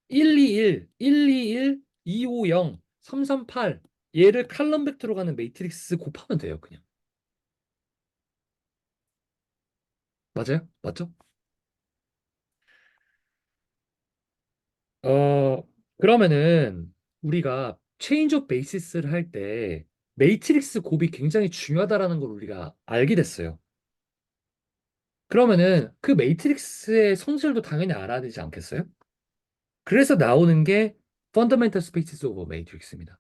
121, 121, 250, 338 얘를 칼럼 벡터로 가는 매트릭스 곱하면 돼요, 그냥. 맞아요? 맞죠? 어, 그러면은 우리가 체인지 오브 베이시스를 할 때 매트릭스 곱이 굉장히 중요하다라는 걸 우리가 알게 됐어요. 그러면은 그 매트릭스의 성질도 당연히 알아야 되지 않겠어요? 그래서 나오는 게 Fundamental Spaces of a Matrix입니다.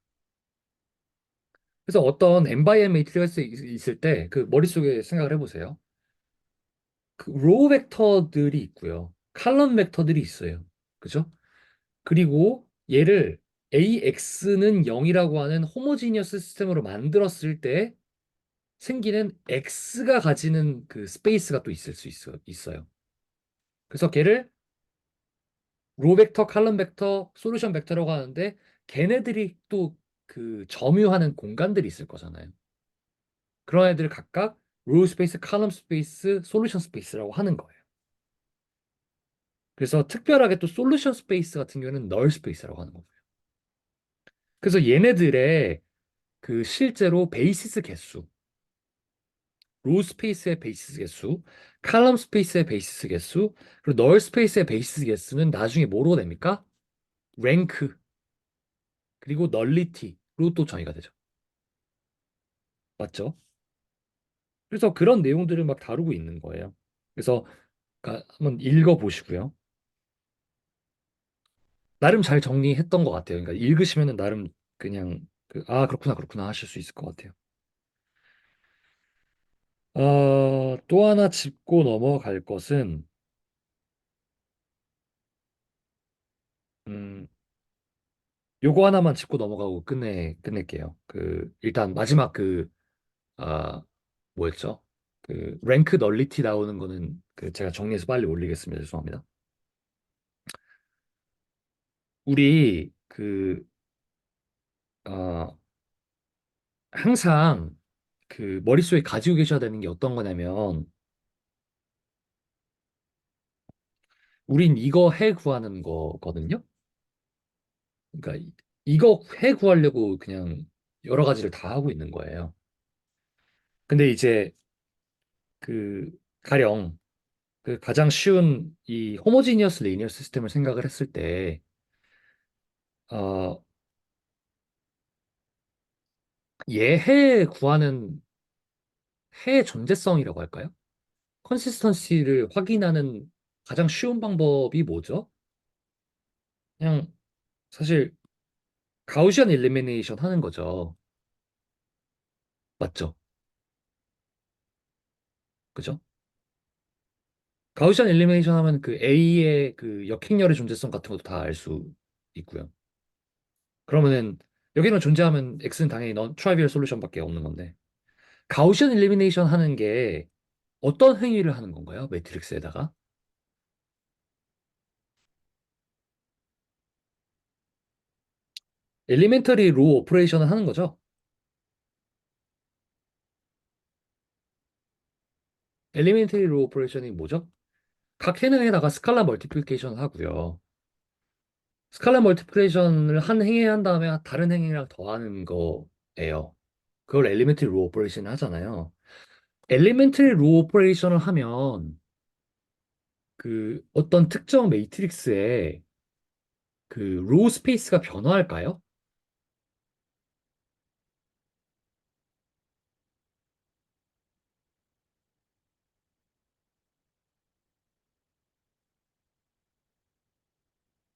그래서 어떤 n바이n 매트릭스 있을 때 그 머릿속에 생각을 해보세요. 그 로우 벡터들이 있고요. 칼럼 벡터들이 있어요. 그죠? 그리고 얘를 AX는 0이라고 하는 호모지니어스 시스템으로 만들었을 때 생기는 X가 가지는 그 스페이스가 또 있어요. 그래서 걔를 로 벡터, 칼럼 벡터, 솔루션 벡터라고 하는데 걔네들이 또 그 점유하는 공간들이 있을 거잖아요. 그런 애들을 각각 로 스페이스, 칼럼 스페이스, 솔루션 스페이스라고 하는 거예요. 그래서 특별하게 또 솔루션 스페이스 같은 경우는 널 스페이스라고 하는 거고요. 그래서 얘네들의 그 실제로 베이시스 개수, 로 스페이스의 베이시스 개수, 칼럼 스페이스의 베이시스 개수, 그리고 널 스페이스의 베이시스 개수는 나중에 뭐로 됩니까? 랭크, 그리고 널리티로 또 정의가 되죠. 맞죠? 그래서 그런 내용들을 막 다루고 있는 거예요. 그래서 한번 읽어보시고요. 나름 잘 정리했던 것 같아요. 그러니까 읽으시면은 나름 그냥 아, 그렇구나, 그렇구나 하실 수 있을 것 같아요. 또 하나 짚고 넘어갈 것은, 음, 요거 하나만 짚고 넘어가고 끝낼게요. 일단 마지막 아, 뭐였죠? 랭크 널리티 나오는 거는 제가 정리해서 빨리 올리겠습니다. 죄송합니다. 우리 어, 항상 머릿속에 가지고 계셔야 되는 게 어떤 거냐면, 우린 이거 해 구하는 거거든요. 그러니까 이거 해 구하려고 그냥 여러 가지를 다 하고 있는 거예요. 근데 이제 그 가령 가장 쉬운 이 호모지니어스 리니어 시스템을 생각을 했을 때, 어, 얘 해 구하는 해의 존재성이라고 할까요? 컨시스턴시를 확인하는 가장 쉬운 방법이 뭐죠? 그냥 사실 가우시안 일리미네이션 하는 거죠. 맞죠? 그죠? 가우시안 일리미네이션 하면 A의 역행열의 존재성 같은 것도 다 알 수 있고요. 그러면은 여기는 존재하면 X는 당연히 넌 트라이비얼 솔루션밖에 없는 건데, 가우시안 일리미네이션 하는 게 어떤 행위를 하는 건가요? 매트릭스에다가 엘리멘터리 로 오퍼레이션을 하는 거죠. 엘리멘터리 로 오퍼레이션이 뭐죠? 각 해능에다가 스칼라 멀티플리케이션을 하고요. 스칼라 멀티플리케이션을 한 행위에 한 다음에 다른 행위랑 더하는 거예요. 그걸 엘리멘터리 로 오퍼레이션을 하잖아요. 엘리멘터리 로 오퍼레이션을 하면 어떤 특정 매트릭스에 로 스페이스가 변화할까요?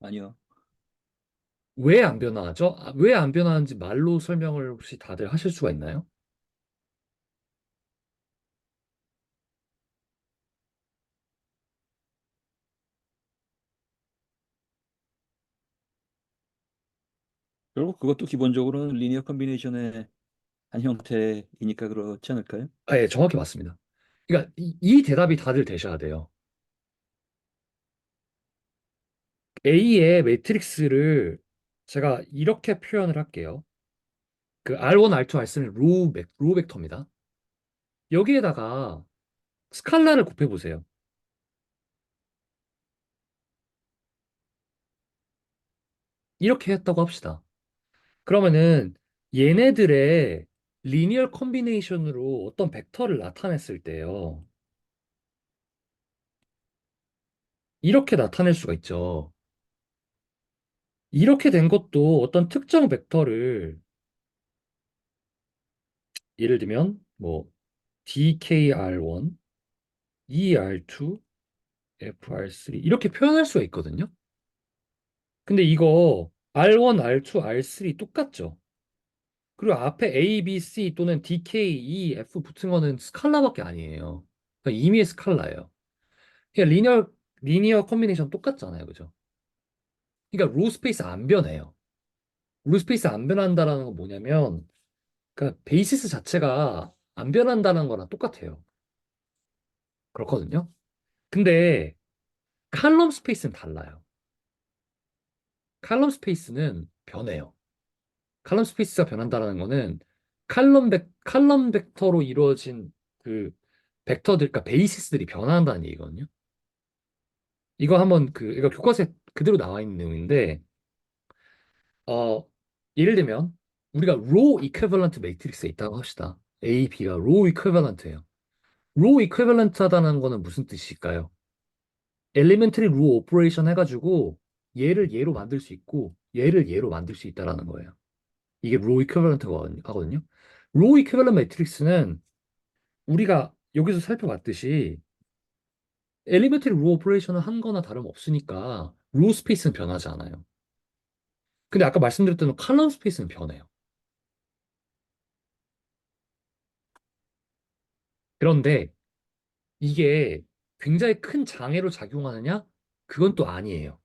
아니요. 왜 안 변화하죠? 왜 안 변화하는지 말로 설명을 혹시 다들 하실 수가 있나요? 결국 그것도 기본적으로는 리니어 컨비네이션의 한 형태이니까 그렇지 않을까요? 예, 정확히 맞습니다. 그러니까 이 대답이 다들 되셔야 돼요. A의 매트릭스를 제가 이렇게 표현을 할게요. R1, R2, R3는 로 벡터입니다. 여기에다가 스칼라를 곱해보세요. 이렇게 했다고 합시다. 그러면은 얘네들의 리니얼 컨비네이션으로 어떤 벡터를 나타냈을 때요. 이렇게 나타낼 수가 있죠. 이렇게 된 것도 어떤 특정 벡터를 예를 들면 뭐 DKR1, ER2, FR3 이렇게 표현할 수가 있거든요. 근데 이거 R1, R2, R3 똑같죠? 그리고 앞에 A, B, C 또는 D, K, E, F 붙은 거는 스칼라밖에 아니에요. 그러니까 이미의 스칼라예요. 그냥 리니어 컨비네이션 똑같잖아요. 그죠? 그러니까 로 스페이스 안 변해요. 로 스페이스 안 변한다라는 건 뭐냐면 그러니까 베이시스 자체가 안 변한다는 거랑 똑같아요. 그렇거든요. 근데 칼럼 스페이스는 달라요. 칼럼 스페이스는 변해요. 칼럼 스페이스가 변한다는 거는 칼럼 벡터로 이루어진 그 벡터들, 그러니까 베이시스들이 변한다는 얘기거든요. 이거 한번 이거 교과서에 그대로 나와 있는 내용인데, 어, 예를 들면 우리가 로 이퀴벌런트 매트릭스에 있다고 합시다. A, B가 로 이퀴벌런트예요. 로 이퀴벌런트 하다는 거는 무슨 뜻일까요? 엘리멘터리 로 오퍼레이션 해가지고 얘를 얘로 만들 수 있고 얘를 얘로 만들 수 있다라는 거예요. 이게 로 이퀴벌런트가 하거든요. 로 이퀴벌런트 매트릭스는 우리가 여기서 살펴봤듯이 엘리멘터리 로 오퍼레이션을 한 거나 다름없으니까 로 스페이스는 변하지 않아요. 근데 아까 말씀드렸던 칼럼 스페이스는 변해요. 그런데 이게 굉장히 큰 장애로 작용하느냐? 그건 또 아니에요.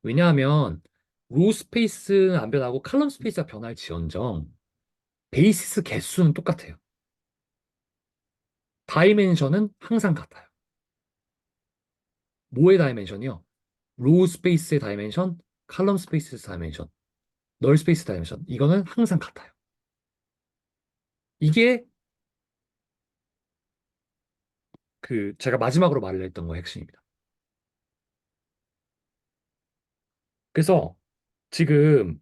왜냐하면 로 스페이스는 안 변하고 칼럼 스페이스가 변할지언정 베이시스 개수는 똑같아요. 다이멘션은 항상 같아요. 뭐의 다이멘션이요? 로우 스페이스의 다이멘션, 칼럼 스페이스의 다이멘션, 널 스페이스 다이멘션. 이거는 항상 같아요. 이게 제가 마지막으로 말을 했던 거의 핵심입니다. 그래서 지금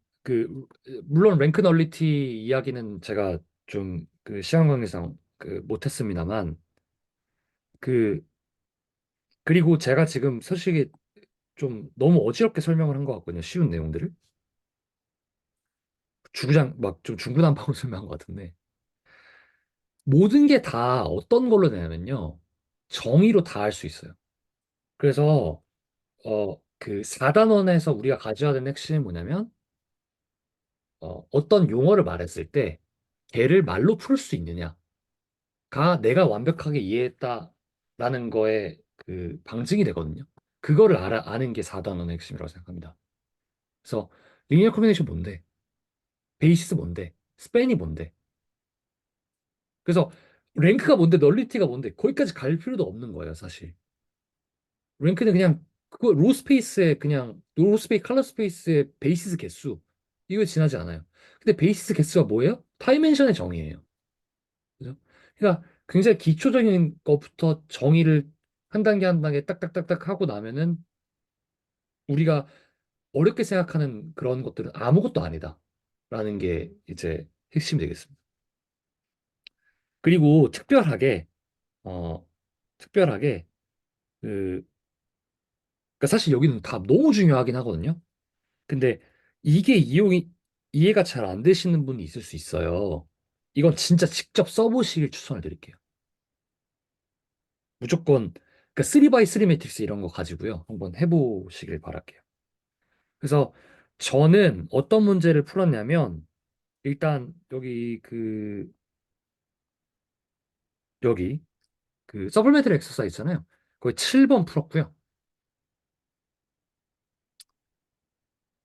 물론 랭크 널리티 이야기는 제가 좀 시간 관계상 못했습니다만 그 그리고 제가 지금 솔직히 좀 너무 어지럽게 설명을 한 것 같거든요. 쉬운 내용들을 주구장 막 좀 중구난방으로 설명한 것 같은데 모든 게 다 어떤 걸로 되냐면요. 정의로 다 할 수 있어요. 그래서 4단원에서 우리가 가져야 되는 핵심이 뭐냐면 어떤 용어를 말했을 때 걔를 말로 풀 수 있느냐가 내가 완벽하게 이해했다라는 거에 방증이 되거든요. 그거를 아는 게 4단원의 핵심이라고 생각합니다. 그래서 리니어 커뮤니케이션 뭔데? 베이시스 뭔데? 스팬이 뭔데? 그래서 랭크가 뭔데? 널리티가 뭔데? 거기까지 갈 필요도 없는 거예요, 사실. 랭크는 그냥 그거 로 스페이스의 그냥 로 스페이스 컬러 스페이스의 베이시스 개수 이거 지나지 않아요. 근데 베이시스 개수가 뭐예요? 다이멘션의 정의예요. 그죠? 그러니까 굉장히 기초적인 것부터 정의를 한 단계 한 단계 딱딱딱딱 하고 나면은 우리가 어렵게 생각하는 그런 것들은 아무것도 아니다라는 게 이제 핵심이 되겠습니다. 그리고 어 특별하게 그 그러니까 사실 여기는 다 너무 중요하긴 하거든요. 근데 이게 이해가 잘 안 되시는 분이 있을 수 있어요. 이건 진짜 직접 써보시길 추천을 드릴게요. 무조건, 그러니까 3x3 매트릭스 이런 거 가지고요. 한번 해보시길 바랄게요. 그래서 저는 어떤 문제를 풀었냐면, 일단 여기 서플멘터리 엑서사이즈 있잖아요. 거기 7번 풀었고요.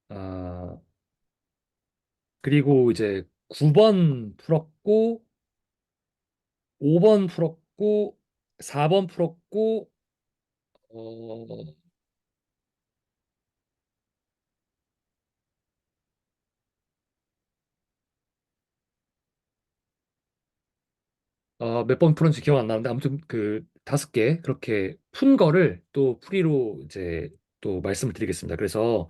아, 그리고 이제 9번 풀었고, 5번 풀었고, 4번 풀었고, 어, 몇 번 풀었는지 기억 안 나는데 아무튼 5개 그렇게 푼 거를 또 풀이로 이제 또 말씀을 드리겠습니다. 그래서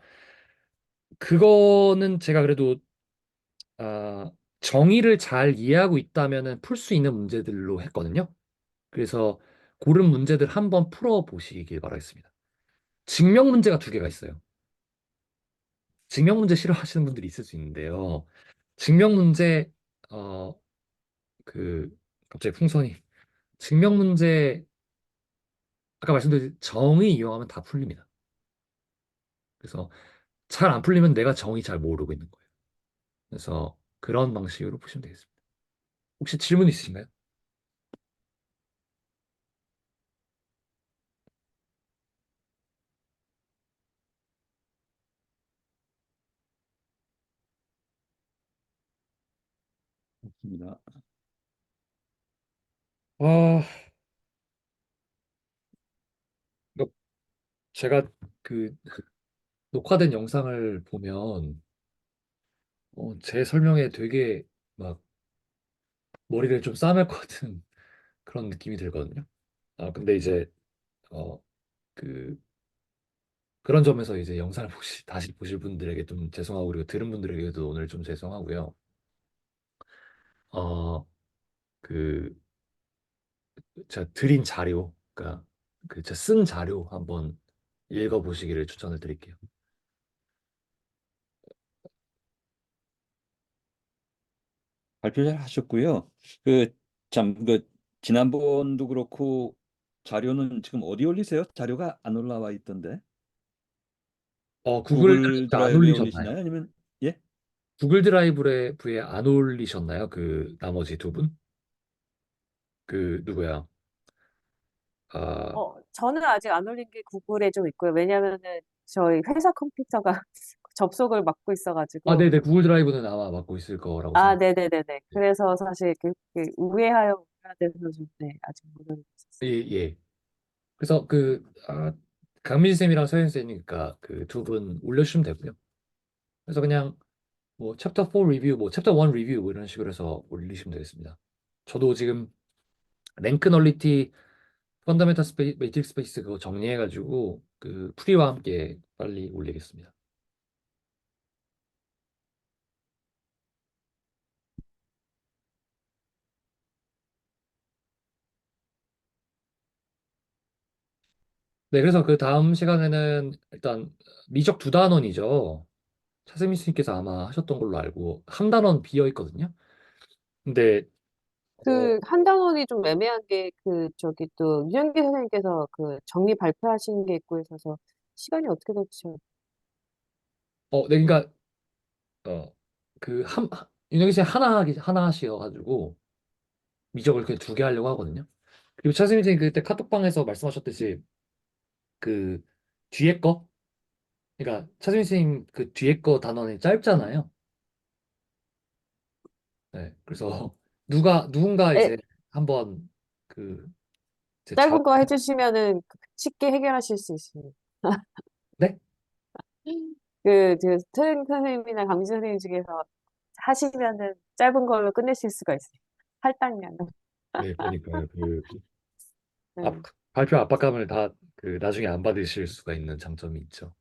그거는 제가 그래도 아, 정의를 잘 이해하고 있다면은 풀 수 있는 문제들로 했거든요. 그래서 고른 문제들 한번 풀어 보시길 바라겠습니다. 증명 문제가 2개가 있어요. 증명 문제 싫어하시는 분들이 있을 수 있는데요. 증명 문제 어, 그 갑자기 풍선이 증명 문제 아까 말씀드린 정의 이용하면 다 풀립니다. 그래서 잘 안 풀리면 내가 정의 잘 모르고 있는 거예요. 그래서 그런 방식으로 보시면 되겠습니다. 혹시 질문 있으신가요? 입니다. 아, 이거 제가 그 녹화된 영상을 보면 제 설명에 되게 막 머리를 좀 싸맬 것 같은 그런 느낌이 들거든요. 근데 이제 어, 그 그런 점에서 이제 영상을 다시 보실 분들에게 좀 죄송하고 그리고 들은 분들에게도 오늘 좀 죄송하고요. 어, 그 제가 드린 자료, 그러니까 그 제가 쓴 자료 한번 읽어보시기를 추천을 드릴게요. 발표 잘 하셨고요. 그, 참, 지난번도 그렇고, 자료는 지금 어디 올리세요? 자료가 안 올라와 있던데. 구글 구글 드라이브에 안 드라이브에 올리셨나요? 올리시나요? 아니면, 예? 구글 드라이브에 안 올리셨나요? 그 나머지 두 분? 그 누구야? 아, 저는 아직 안 올린 게 구글에 좀 있고요. 왜냐면은 저희 회사 컴퓨터가 접속을 막고 있어가지고. 네네. 구글 드라이브는 아마 맡고 있을 거라고 아, 생각. 네네네네. 그래서 사실 우회하여 해야 돼서 좀, 네, 아직 못 올렸어요. 예, 예. 그래서 강민지 쌤이랑 서현 쌤이니까 그 두 분 올려주시면 되고요. 그래서 그냥 뭐 챕터 4 리뷰, 뭐 챕터 1 리뷰 뭐 이런 식으로 해서 올리시면 되겠습니다. 저도 지금 랭크 널리티 펀더멘탈 매트릭스 스페이스 그거 정리해가지고 그 프리와 함께 빨리 올리겠습니다. 네, 그래서 그 다음 시간에는 일단 미적 두 단원이죠. 차세민 씨께서 아마 하셨던 걸로 알고 한 단원 비어 있거든요. 근데 어, 한 단원이 좀 애매한 게, 저기 또, 유현기 선생님께서 정리 발표하시는 게 있고 있어서, 시간이 어떻게 될지. 네, 그러니까 윤영희 씨 하나 하셔가지고 미적을 그냥 두 개 하려고 하거든요. 그리고 차세민 씨 그때 카톡방에서 말씀하셨듯이 그 뒤에 거, 그러니까 차세민 씨그 뒤에 거 단원이 짧잖아요. 네, 그래서 누군가 에, 이제 한번 그 제 짧은 거 해주시면은 쉽게 해결하실 수 있습니다. 네? 트은 선생님이나 강민 선생님 중에서 하시면은 짧은 걸로 끝내실 수가 있어요. 할당량. 네, 그러니까요. 네. 발표 압박감을 다 그 나중에 안 받으실 수가 있는 장점이 있죠.